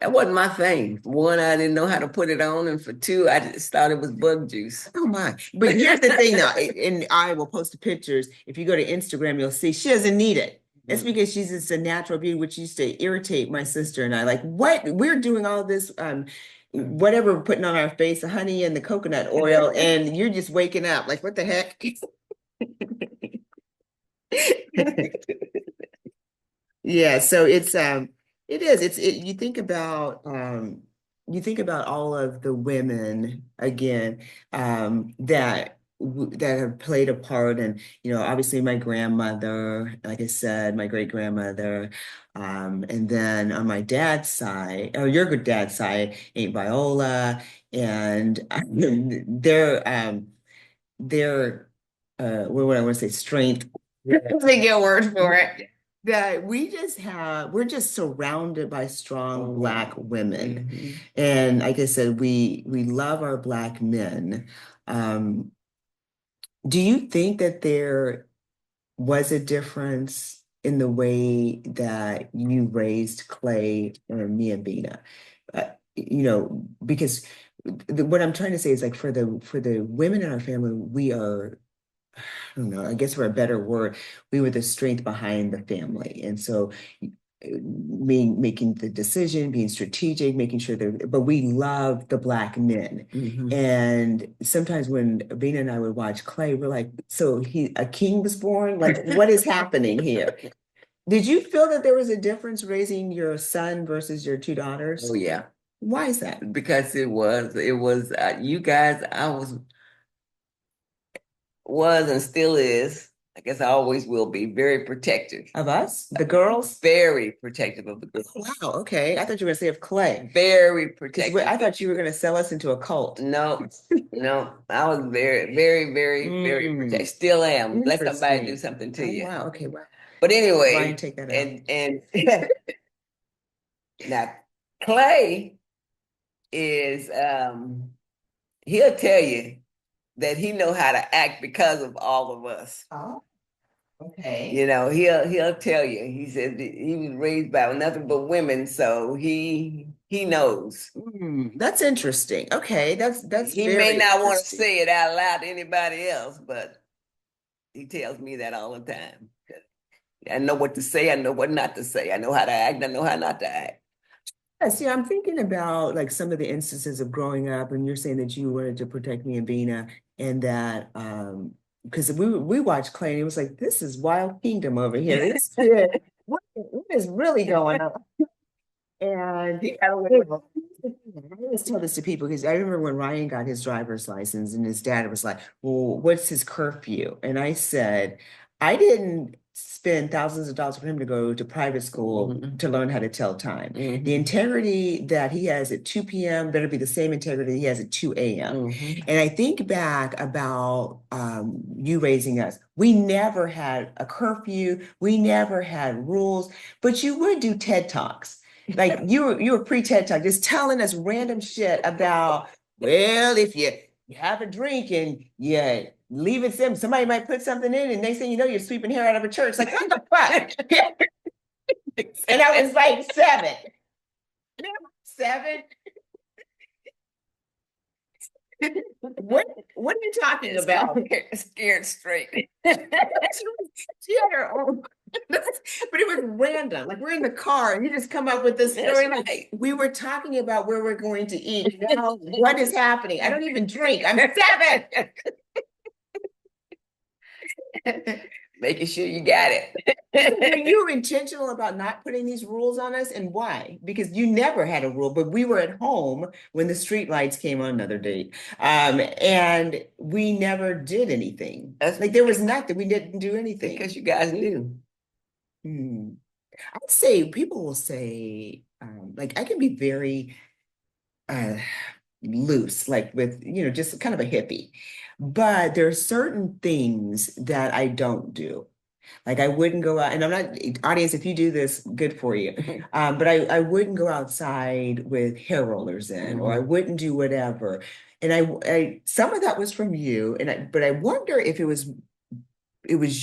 Speaker 2: wasn't my thing. For one, I didn't know how to put it on, and for two, I just thought it was bug juice.
Speaker 1: Oh my. But here's the thing though, and I will post the pictures. If you go to Instagram, you'll see she doesn't need it. It's
Speaker 2: Mm.
Speaker 1: because she's just a natural beauty, which used to irritate my sister and I. Like, what? We're doing all this, whatever we're putting on our face, the honey and the coconut oil, and you're just waking up. Like, what the heck? Yeah, so it is. You think about all of the women again that have played a part, and obviously my grandmother, like I said, my great grandmother, and then on my dad's side, or your good dad's side, Aunt Viola, and their what would I want to say, strength. That's a good word for it. That we're just surrounded by strong
Speaker 2: Oh,
Speaker 1: Black women.
Speaker 2: mhm.
Speaker 1: And like I said, we love our Black men. Um, do you think that there was a difference in the way that you raised Clay or me and Bina? Because what I'm trying to say is like for the women in our family, we are, I don't know, I guess for a better word, we were the strength behind the family. And so making the decision, being strategic, making sure but we love the black men. And sometimes when Bina and I would watch Clay, we're like, so a king was born? Like, what is happening here? Did you feel that there was a difference raising your son versus your two daughters?
Speaker 2: Oh yeah,
Speaker 1: Why is that?
Speaker 2: because it was you guys. I was and still is. I guess I always will be very protective.
Speaker 1: Of us? The girls?
Speaker 2: Very protective of the girls.
Speaker 1: Wow, okay. I thought you were gonna say of Clay.
Speaker 2: Very
Speaker 1: Because
Speaker 2: protective.
Speaker 1: I thought you were gonna sell us into a cult.
Speaker 2: No, no. I was very, very, very protective. Still am. Let somebody do something to you.
Speaker 1: Wow, okay, wow.
Speaker 2: But
Speaker 1: Brian,
Speaker 2: anyway,
Speaker 1: take that out.
Speaker 2: and now Clay is he'll tell you that he know how to act because of all of us.
Speaker 1: Oh, okay.
Speaker 2: You know, he'll tell you. He said that he was raised by nothing but women, so he knows.
Speaker 1: That's interesting. Okay, that's
Speaker 2: He
Speaker 1: very
Speaker 2: may not want to
Speaker 1: interesting.
Speaker 2: say it out loud to anybody else, but he tells me that all the time. I know what to say. I know what not to say. I know how to act. I know how not to act.
Speaker 1: Yeah, see, I'm thinking about like some of the instances of growing up, and you're saying that you wanted to protect me and Bina, and that because we watched Clay, and it was like, this is Wild Kingdom over here. This kid, what is really going on? And I always tell this to people because I remember when Ryan got his driver's license and his dad was like, well, what's his curfew? And I said, I didn't spend thousands of dollars for him to go to private school to learn how to tell time. The integrity that he has at 2 p.m. better be the same integrity he has at 2 a.m. And I think back about you raising us. We never had a curfew. We never had rules, but you would do TED Talks. Like you were pre-TED Talk, just telling us random shit about, well, if you have a drink and you leave it sim, somebody might put something in, and next thing you know, you're sweeping hair out of a church. Like, what the fuck? And I was like 7. 7? What are you talking about?
Speaker 2: Scared straight.
Speaker 1: She had her own. But it was random. Like we're in the car and you just come up with this story. Like we were talking about where we're going to eat. Now, what is happening? I don't even drink. I'm 7.
Speaker 2: Making sure you got it.
Speaker 1: Were you intentional about not putting these rules on us, and why? Because you never had a rule, but we were at home when the street lights came on another date. And we never did anything. Like there was nothing. We didn't do anything.
Speaker 2: Because you guys knew.
Speaker 1: I'd say people will say, like I can be very loose, like with, just kind of a hippie. But there are certain things that I don't do. Like I wouldn't go out, and I'm not, audience, if you do this, good for you. But I wouldn't go outside with hair rollers in, or I wouldn't do whatever. And I some of that was from you, but I wonder if it was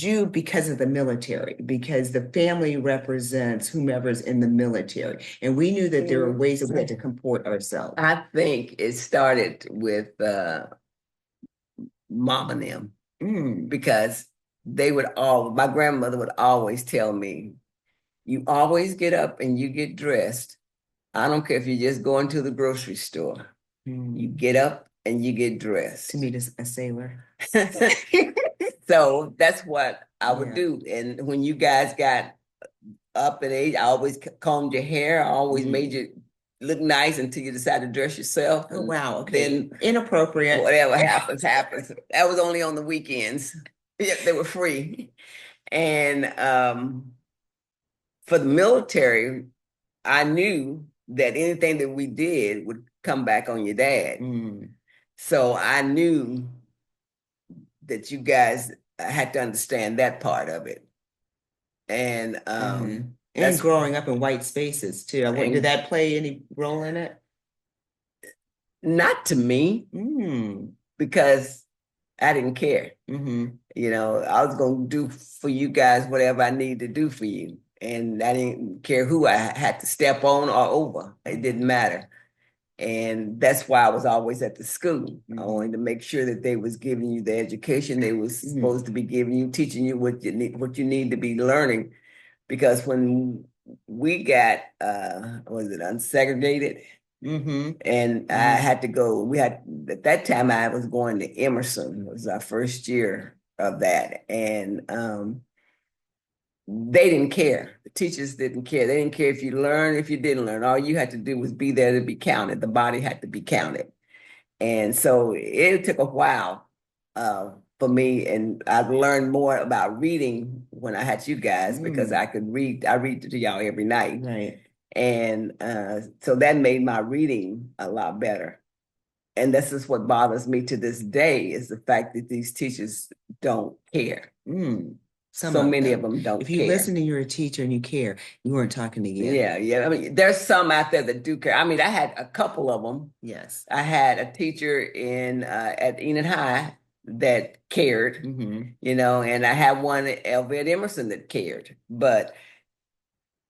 Speaker 1: you because of the military, because the family represents whomever's in the military. And we knew that there were ways that we had to comport ourselves.
Speaker 2: I think it started with mom and them because my grandmother would always tell me, you always get up and you get dressed. I don't care if you're just going to the grocery store. You get up and you get dressed.
Speaker 1: To meet a sailor.
Speaker 2: So that's what I would do. And when you guys got up in age, I always combed your hair. I always made you look nice until you decide to dress yourself.
Speaker 1: Oh, wow. Okay.
Speaker 2: Then
Speaker 1: inappropriate.
Speaker 2: Whatever happens. That was only on the weekends. Yeah, they were free. And for the military, I knew that anything that we did would come back on your dad. So I knew that you guys had to understand that part of it. And
Speaker 1: growing up in white spaces too. Did that play any role in it?
Speaker 2: Not to me, because I didn't care. I was going to do for you guys whatever I need to do for you. And I didn't care who I had to step on or over. It didn't matter. And that's why I was always at the school. I wanted to make sure that they was giving you the education they was supposed to be giving you, teaching you what you need to be learning. Because when we got was it unsegregated?
Speaker 1: Mm-hmm.
Speaker 2: And I
Speaker 1: Mm-hmm.
Speaker 2: had to go. We had at that time I was going to Emerson. It was our first year of that, and they didn't care. The teachers didn't care. They didn't care if you learned, if you didn't learn. All you had to do was be there to be counted. The body had to be counted. And so it took a while for me, and I learned more about reading when I had you guys because
Speaker 1: Mm.
Speaker 2: I could read. I read to y'all every night,
Speaker 1: Right.
Speaker 2: and so that made my reading a lot better. And this is what bothers me to this day is the fact that these teachers don't care.
Speaker 1: Mm. Some
Speaker 2: So
Speaker 1: of
Speaker 2: many of
Speaker 1: them.
Speaker 2: them don't
Speaker 1: If you
Speaker 2: care.
Speaker 1: listen and you're a teacher and you care, you weren't talking to you.
Speaker 2: Yeah, yeah. I mean, there's some out there that do care. I mean, I had a couple of them.
Speaker 1: Yes.
Speaker 2: I had a teacher in at Enid High that cared,
Speaker 1: Mm-hmm.
Speaker 2: and I had one at Elvette Emerson that cared. But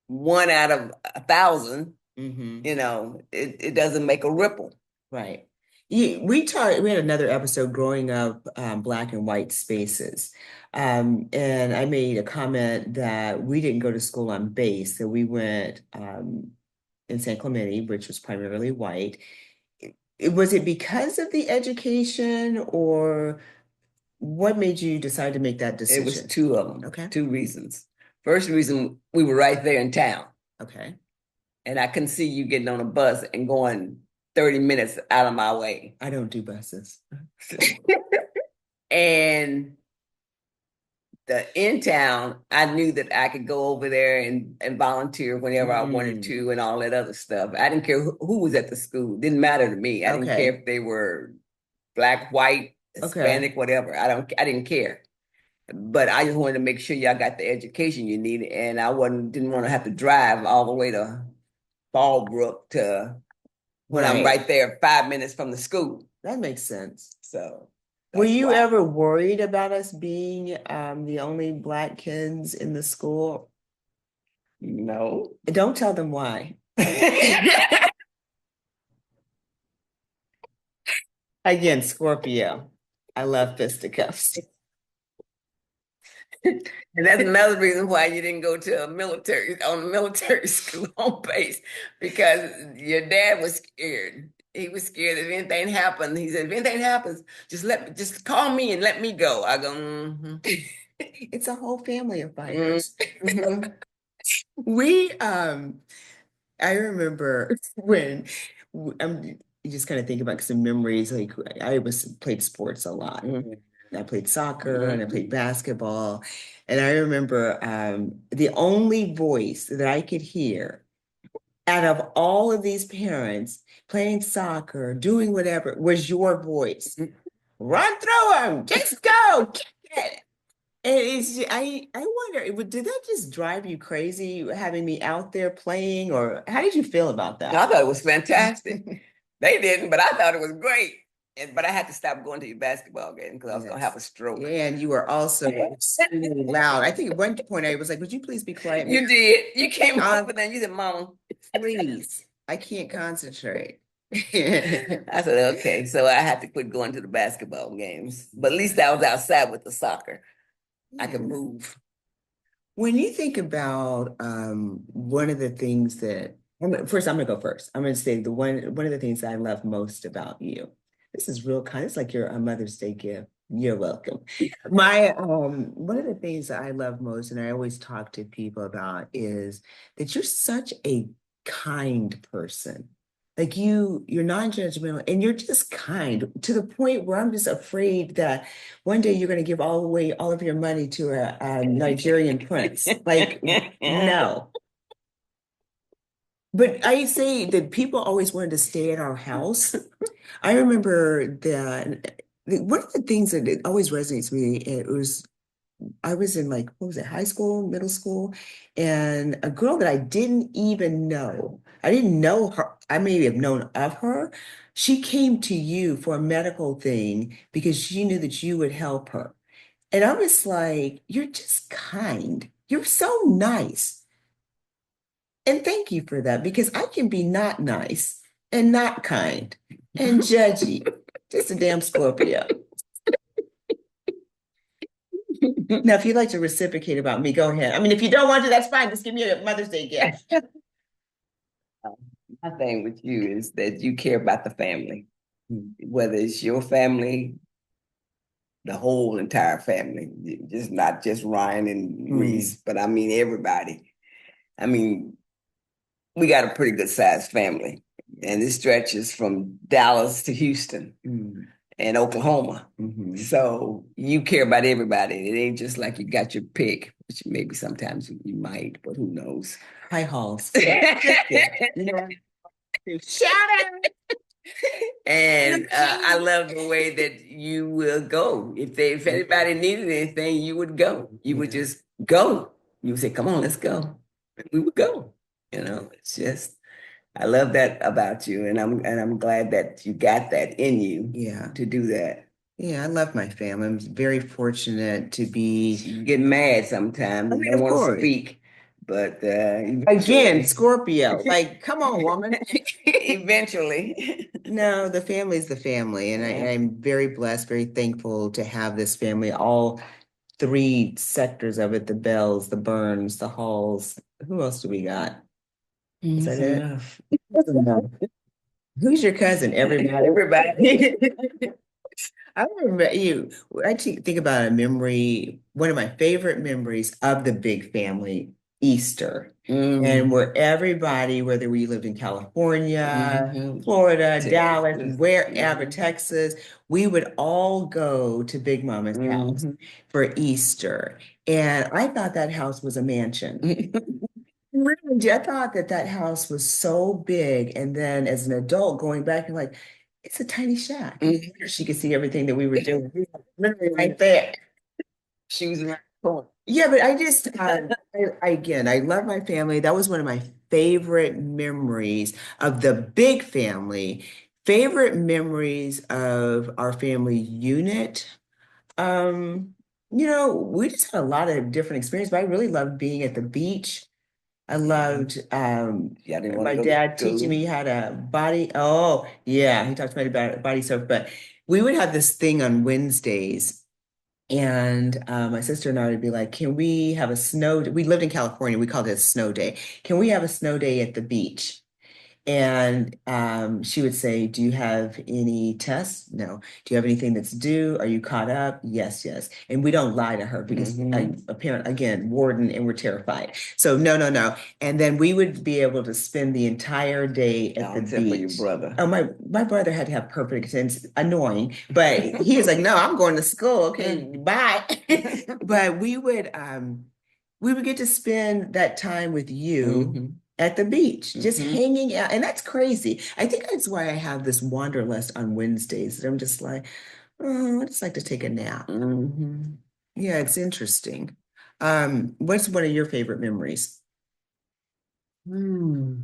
Speaker 2: one out of 1,000,
Speaker 1: Mm-hmm.
Speaker 2: it doesn't make a ripple.
Speaker 1: Right. We had another episode growing up black and white spaces. And I made a comment that we didn't go to school on base, that we went in San Clemente, which was primarily white. Was it because of the education or what made you decide to make that
Speaker 2: It was
Speaker 1: decision?
Speaker 2: two of them,
Speaker 1: Okay.
Speaker 2: two reasons. First reason, we were right there in town,
Speaker 1: Okay.
Speaker 2: and I couldn't see you getting on a bus and going 30 minutes out of my way.
Speaker 1: I don't do buses.
Speaker 2: And the in town, I knew that I could go over there and volunteer whenever I wanted
Speaker 1: Mm,
Speaker 2: to and all that other stuff. I didn't care who was at the school. Didn't matter to me. I didn't care
Speaker 1: okay.
Speaker 2: if they were black, white,
Speaker 1: Okay.
Speaker 2: Hispanic, whatever. I didn't care. But I just wanted to make sure y'all got the education you needed. And I didn't want to have to drive all the way to Fallbrook to when I'm
Speaker 1: Right.
Speaker 2: right there 5 minutes from the school.
Speaker 1: That makes sense.
Speaker 2: So
Speaker 1: Were
Speaker 2: that's
Speaker 1: you
Speaker 2: why.
Speaker 1: ever worried about us being the only black kids in the school?
Speaker 2: No.
Speaker 1: Don't tell them why. Again, Scorpio. I love fisticuffs.
Speaker 2: And that's another reason why you didn't go to a military school home base because your dad was scared. He was scared if anything happened. He said, if anything happens, just call me and let me go. I go,
Speaker 1: It's a whole family of
Speaker 2: mm-hmm,
Speaker 1: fighters.
Speaker 2: mm-hmm.
Speaker 1: We I remember when I'm just kind of thinking about some memories. Like I was played sports a lot.
Speaker 2: Mm-hmm.
Speaker 1: I played soccer and I played
Speaker 2: Mm-hmm.
Speaker 1: basketball. And I remember the only voice that I could hear out of all of these parents playing soccer, doing whatever, was your voice. Run through them, just go, kick it. And I wonder, did that just drive you crazy having me out there playing, or how did you feel about
Speaker 2: I
Speaker 1: that?
Speaker 2: thought it was fantastic. They didn't, but I thought it was great. But I had to stop going to your basketball game because I was gonna have
Speaker 1: Yes.
Speaker 2: a stroke.
Speaker 1: And you were also extremely loud. I think at one point I was like, would you please be quiet?
Speaker 2: You did. You came
Speaker 1: Uh,
Speaker 2: over there and you said, Mama.
Speaker 1: please, I can't concentrate.
Speaker 2: I said, okay. So I had to quit going to the basketball games. But at least I was outside with the soccer. I could
Speaker 1: Yeah.
Speaker 2: move.
Speaker 1: When you think about one of the things that first, I'm gonna go first. I'm gonna say the one of the things I love most about you. This is real kind. It's like your a Mother's Day gift. You're welcome. My one of the things that I love most, and I always talk to people about, is that you're such a kind person. Like you're non-judgmental and you're just kind to the point where I'm just afraid that one day you're going to give all away all of your money to a Nigerian prince. Like, no. But I say that people always wanted to stay at our house. I remember that one of the things that it always resonates with me, it was I was in like, what was it, high school, middle school, and a girl that I didn't even know. I didn't know her. I may have known of her. She came to you for a medical thing because she knew that you would help her. And I was like, you're just kind. You're so nice. And thank you for that because I can be not nice and not kind and judgy. Just a damn Scorpio. Now, if you'd like to reciprocate about me, go ahead. I mean, if you don't want to, that's fine. Just give me a Mother's Day gift.
Speaker 2: My thing with you is that you care about the family, whether it's your family, the whole entire family, just not just Ryan and
Speaker 1: Mm,
Speaker 2: Reese, but I mean everybody. I mean, we got a pretty good sized family, and it stretches from Dallas to Houston
Speaker 1: mm,
Speaker 2: and Oklahoma.
Speaker 1: mhm.
Speaker 2: So you care about everybody. It ain't just like you got your pick, which maybe sometimes you might, but who knows?
Speaker 1: High halls. Yeah. Shout out.
Speaker 2: And I love the way that you will go. If anybody needed anything, you would go. You would
Speaker 1: Yeah.
Speaker 2: just go. You would say, "Come on, let's go." And we would go. It's just I love that about you, and I'm glad that you got that in you
Speaker 1: Yeah.
Speaker 2: to do that.
Speaker 1: Yeah, I love my family. I'm very fortunate to be,
Speaker 2: You get mad sometimes
Speaker 1: I
Speaker 2: and
Speaker 1: mean,
Speaker 2: don't
Speaker 1: of
Speaker 2: want to
Speaker 1: course.
Speaker 2: speak, but
Speaker 1: Again,
Speaker 2: eventually,
Speaker 1: Scorpio. Like, come on, woman.
Speaker 2: eventually.
Speaker 1: No, the family is the family, and
Speaker 2: Yeah.
Speaker 1: I'm very blessed, very thankful to have this family, all three sectors of it, the Bells, the Burns, the Halls. Who else do we got? Is
Speaker 2: That's
Speaker 1: that it?
Speaker 2: enough.
Speaker 1: That's enough. Who's your cousin? Everybody.
Speaker 2: Everybody.
Speaker 1: I remember you. Think about a memory, one of my favorite memories of the big family, Easter. And
Speaker 2: Mm.
Speaker 1: where everybody, whether we lived in California,
Speaker 2: Mhm.
Speaker 1: Florida, Dallas,
Speaker 2: Texas.
Speaker 1: wherever,
Speaker 2: Mhm.
Speaker 1: Texas, we would all go to Big Mama's house
Speaker 2: Mhm.
Speaker 1: for Easter. And I thought that house was a mansion. Really, I thought that that house was so big. And then as an adult going back and like, it's a tiny shack.
Speaker 2: Mhm.
Speaker 1: She could see everything that we were doing. We were literally right there.
Speaker 2: She was around the corner.
Speaker 1: Yeah, but I just, again, I love my family. That was one of my favorite memories of the big family, favorite memories of our family unit. Um, we just had a lot of different experiences, but I really loved being at the beach. I loved
Speaker 2: Yeah, I didn't want to
Speaker 1: my
Speaker 2: go to
Speaker 1: dad teaching
Speaker 2: school.
Speaker 1: me how to body. Oh, yeah, he talked to me about body surf, but we would have this thing on Wednesdays, and my sister and I would be like, "Can we have a snow?" We lived in California. We called it a snow day. Can we have a snow day at the beach? And she would say, "Do you have any tests? No. Do you have anything that's due? Are you caught up? Yes, yes." And we don't lie to her because
Speaker 2: Hmm.
Speaker 1: apparent again, warden, and we're terrified. So no, no, no. And then we would be able to spend the entire day at
Speaker 2: Oh,
Speaker 1: the
Speaker 2: except for your
Speaker 1: beach.
Speaker 2: brother.
Speaker 1: Oh, my brother had to have perfect sense, annoying, but he was like, "No, I'm going to school. Okay, bye." But we would get to spend that time with you
Speaker 2: Hmm.
Speaker 1: at the beach, just
Speaker 2: Hmm.
Speaker 1: hanging out. And that's crazy. I think that's why I have this wanderlust on Wednesdays. I'm just like, oh, I just like to take a nap.
Speaker 2: Hmm.
Speaker 1: Yeah, it's interesting. What's one of your favorite memories?
Speaker 2: Hmm.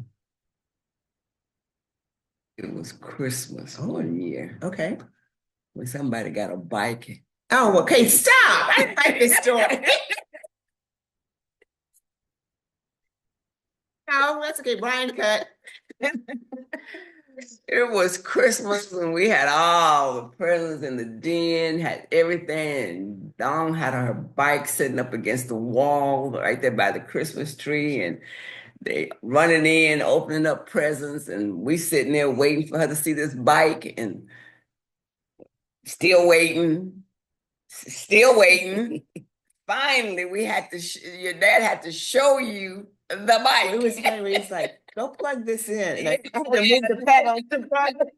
Speaker 2: It was Christmas
Speaker 1: Oh,
Speaker 2: one year
Speaker 1: okay.
Speaker 2: when somebody got a bike.
Speaker 1: Oh, okay, stop. I like this story. Oh, that's okay. Brian cut.
Speaker 2: It was Christmas and we had all the presents in the den, had everything. And Dawn had her bike sitting up against the wall right there by the Christmas tree, and they running in, opening up presents, and we sitting there waiting for her to see this bike, and still waiting, still waiting. Finally, we had to. Your dad had to show you the bike.
Speaker 1: It was funny. He's like, "Go plug this in." And I had to move the pedal to plug it.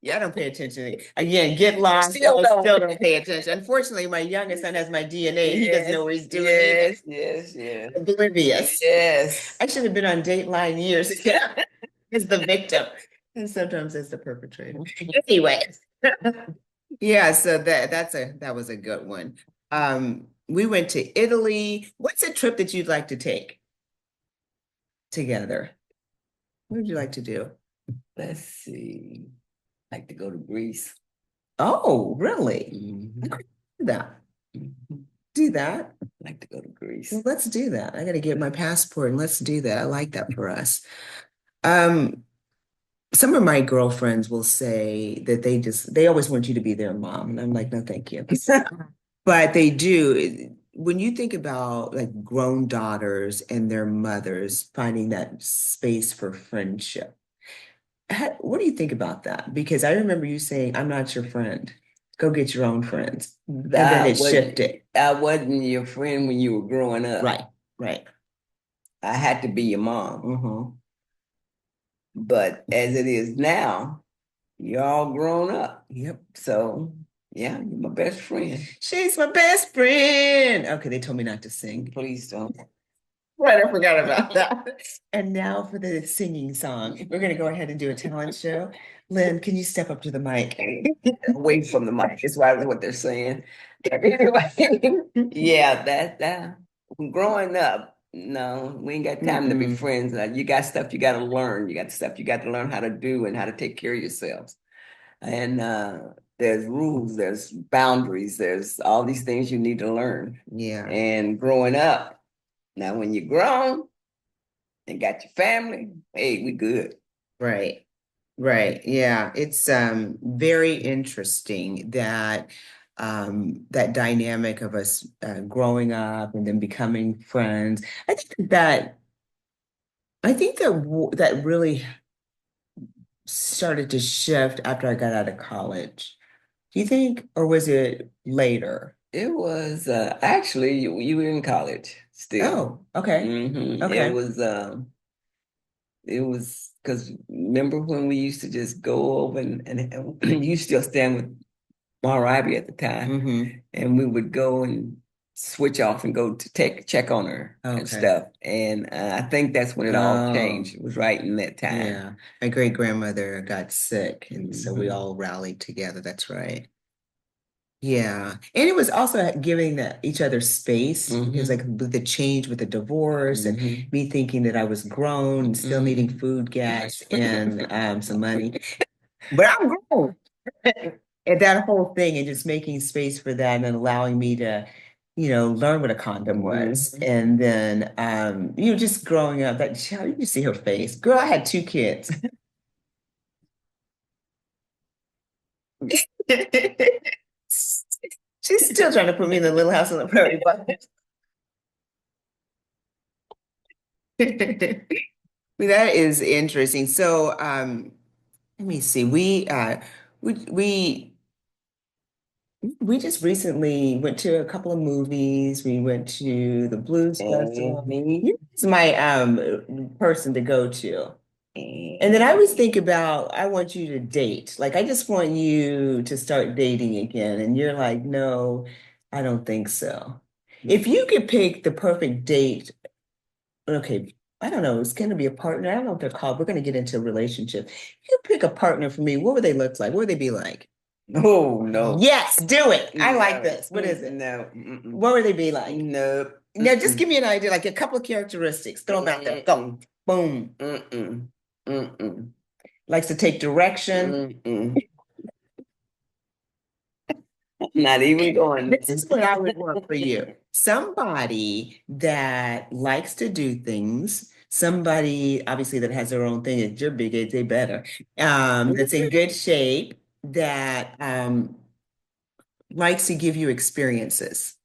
Speaker 1: Yeah, I don't pay attention. Again, get lost.
Speaker 2: Still don't.
Speaker 1: Still don't pay attention. Unfortunately, my youngest son has my DNA. He doesn't know what he's doing either.
Speaker 2: Yes, yes, yes,
Speaker 1: Oblivious.
Speaker 2: yes.
Speaker 1: I should have been on Dateline years ago as the victim, and sometimes as the perpetrator. Anyway, yeah. So that was a good one. We went to Italy. What's a trip that you'd like to take together? What would you like to do?
Speaker 2: Let's see. Like to go to Greece.
Speaker 1: Oh, really? I
Speaker 2: Mhm.
Speaker 1: could do that.
Speaker 2: Mhm.
Speaker 1: Do that.
Speaker 2: Like to go to Greece.
Speaker 1: Well, let's do that. I got to get my passport and let's do that. I like that for us. Um, some of my girlfriends will say that they always want you to be their mom. And I'm like, no, thank you. But they do. When you think about like grown daughters and their mothers finding that space for friendship, what do you think about that? Because I remember you saying, I'm not your friend. Go get your own friends. And then it shifted.
Speaker 2: I wasn't your friend when you were growing up.
Speaker 1: Right, right.
Speaker 2: I had to be your mom. But as it is now, you're all grown up.
Speaker 1: Yep.
Speaker 2: So yeah, you're my best friend.
Speaker 1: She's my best friend. Okay, they told me not to sing.
Speaker 2: Please don't.
Speaker 1: Right, I forgot about that. And now for the singing song. We're going to go ahead and do a talent show. Lynn, can you step up to the mic?
Speaker 2: Away from the mic is why what they're saying. But anyway, yeah, that growing up, no, we ain't got time to be friends. You got stuff you got to learn. You got stuff you got to learn how to do and how to take care of yourselves. And there's rules, there's boundaries, there's all these things you need to learn.
Speaker 1: Yeah.
Speaker 2: And growing up, now when you're grown and got your family, hey, we good.
Speaker 1: Right. Right. Yeah. It's very interesting that that dynamic of us growing up and then becoming friends. I think that that really started to shift after I got out of college. Do you think, or was it later?
Speaker 2: It was actually you were in college still.
Speaker 1: Oh, okay. Okay.
Speaker 2: It was because remember when we used to just go over and you still stand with Monarch at the time, and we would go and switch off and go to take check on her and
Speaker 1: Okay.
Speaker 2: stuff. And I think that's when it all changed. It was right in that time.
Speaker 1: Yeah. My great grandmother got sick, and so we all rallied together. That's right. Yeah. And it was also giving each other space because like with the change with the divorce and me thinking that I was grown and still needing food, gas, and some money. But I'm grown. And that whole thing and just making space for that and then allowing me to, learn what a condom was. And then just growing up, that child, you can see her face. Girl, I had two kids. She's still trying to put me in the little house on the prairie. But that is interesting. So let me see. We we we just recently went to a couple of movies. We went to the Blues Festival. It's my person to go to. And then I always think about I want you to date. Like I just want you to start dating again. And you're like, no, I don't think so. If you could pick the perfect date, okay, I don't know, it's gonna be a partner. I don't know what they're called. We're gonna get into a relationship. If you pick a partner for me, what would they look like? What would they be like?
Speaker 2: Oh no.
Speaker 1: Yes, do it. I like this. What is it?
Speaker 2: No.
Speaker 1: What would they be like?
Speaker 2: No.
Speaker 1: Now, just give me an idea, like a couple of characteristics. Throw them out there. Go. Boom. Likes to take direction.
Speaker 2: Not even going.
Speaker 1: This is what I would want for you. Somebody that likes to do things, somebody obviously that has their own thing. At your big age, they better. That's in good shape, that likes to give you experiences.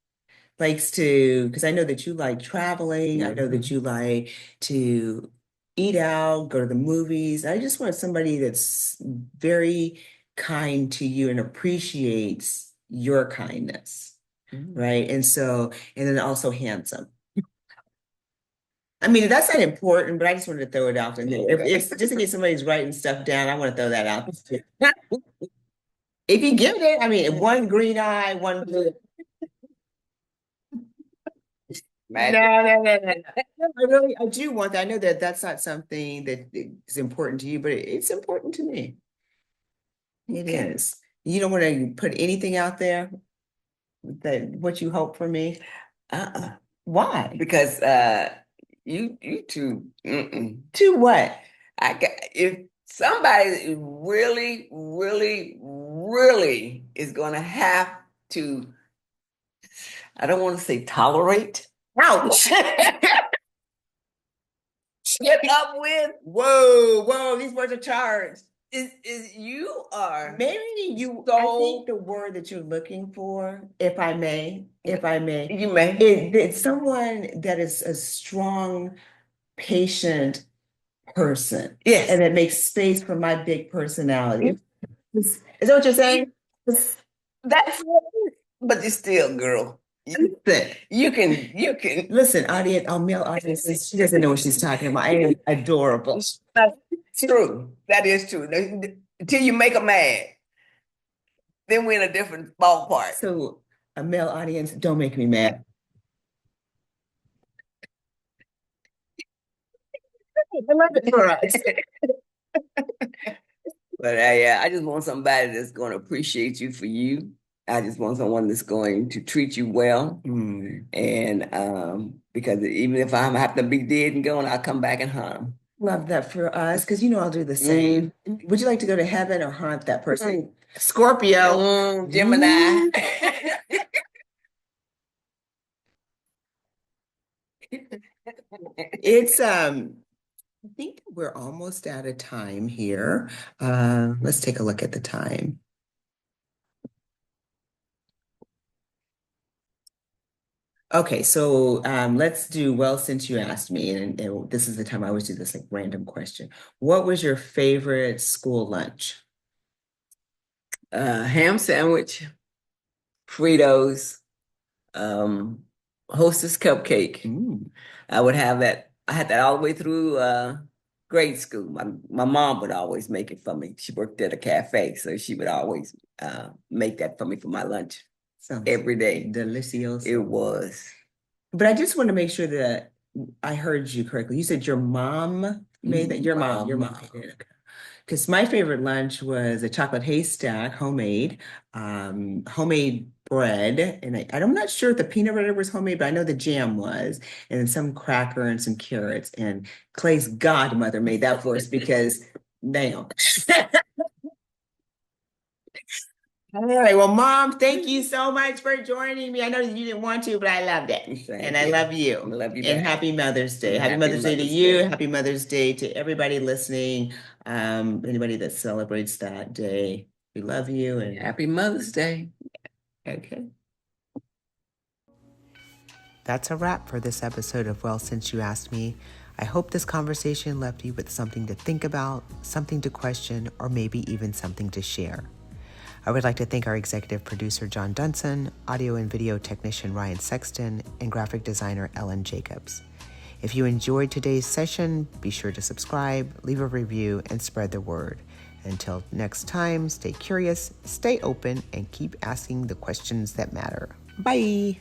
Speaker 1: Likes to, because I know that you like traveling. I know that you like to eat out, go to the movies. I just want somebody that's very kind to you and appreciates your kindness, right? And then also handsome. I mean, that's not important, but I just wanted to throw it out there. If just in case somebody's writing stuff down, I want to throw that out. If you give it, I mean, one green eye, one blue. No. I do want that. I know that that's not something that is important to you, but it's important to me. It is. You don't want to put anything out there that what you hope for me? Why?
Speaker 2: Because you two
Speaker 1: To what?
Speaker 2: I got if somebody really is gonna have to, I don't want to say tolerate.
Speaker 1: Ouch.
Speaker 2: Get up with.
Speaker 1: Whoa, these words are charged.
Speaker 2: Is you are
Speaker 1: Maybe you, I think
Speaker 2: so.
Speaker 1: the word that you're looking for, if I may,
Speaker 2: You may.
Speaker 1: it's someone that is a strong, patient person.
Speaker 2: Yes.
Speaker 1: And it makes space for my big personality. Is that what you're saying?
Speaker 2: That's but you still, girl.
Speaker 1: Listen,
Speaker 2: You can.
Speaker 1: listen, audience, our male audience, she doesn't know what she's talking about. I am adorable.
Speaker 2: That's true. That is true. Until you make them mad, then we're in a different ballpark.
Speaker 1: So, a male audience, don't make me mad. I love it for us.
Speaker 2: But I just want somebody that's going to appreciate you for you. I just want someone that's going to treat you well. And because even if I have to be dead and gone, I'll come back and hunt 'em.
Speaker 1: Love that for us, because I'll do the same. Would you like to go to heaven or haunt that person? Scorpio.
Speaker 2: Gemini.
Speaker 1: It's I think we're almost out of time here. Let's take a look at the time. Okay, so let's do, well, since you asked me, and this is the time I always do this like random question. What was your favorite school lunch?
Speaker 2: Ham sandwich, Fritos, Hostess cupcake. I would have that. I had that all the way through grade school. My mom would always make it for me. She worked at a cafe, so she would always make that for me for my lunch.
Speaker 1: Sounds
Speaker 2: every day.
Speaker 1: delicioso.
Speaker 2: It was.
Speaker 1: But I just want to make sure that I heard you correctly. You said your mom made that? Your mom made it. Okay. Because my favorite lunch was a chocolate haystack, homemade bread. And I'm not sure if the peanut butter was homemade, but I know the jam was, and then some cracker and some carrots. And Clay's godmother made that for us because, damn. All right. Well, Mom, thank you so much for joining me. I know you didn't want to, but I loved it. And I love you.
Speaker 2: I love you
Speaker 1: And
Speaker 2: back.
Speaker 1: happy Mother's Day.
Speaker 2: And
Speaker 1: Happy
Speaker 2: happy
Speaker 1: Mother's Day to
Speaker 2: Mother's
Speaker 1: you.
Speaker 2: Day.
Speaker 1: Happy Mother's Day to everybody listening. Anybody that celebrates that day. We love you and
Speaker 2: Happy Mother's Day.
Speaker 1: okay. That's a wrap for this episode of Well, Since You Asked Me. I hope this conversation left you with something to think about, something to question, or maybe even something to share. I would like to thank our executive producer, John Dunson, audio and video technician, Ryan Sexton, and graphic designer, Ellen Jacobs. If you enjoyed today's session, be sure to subscribe, leave a review, and spread the word. Until next time, stay curious, stay open, and keep asking the questions that matter. Bye.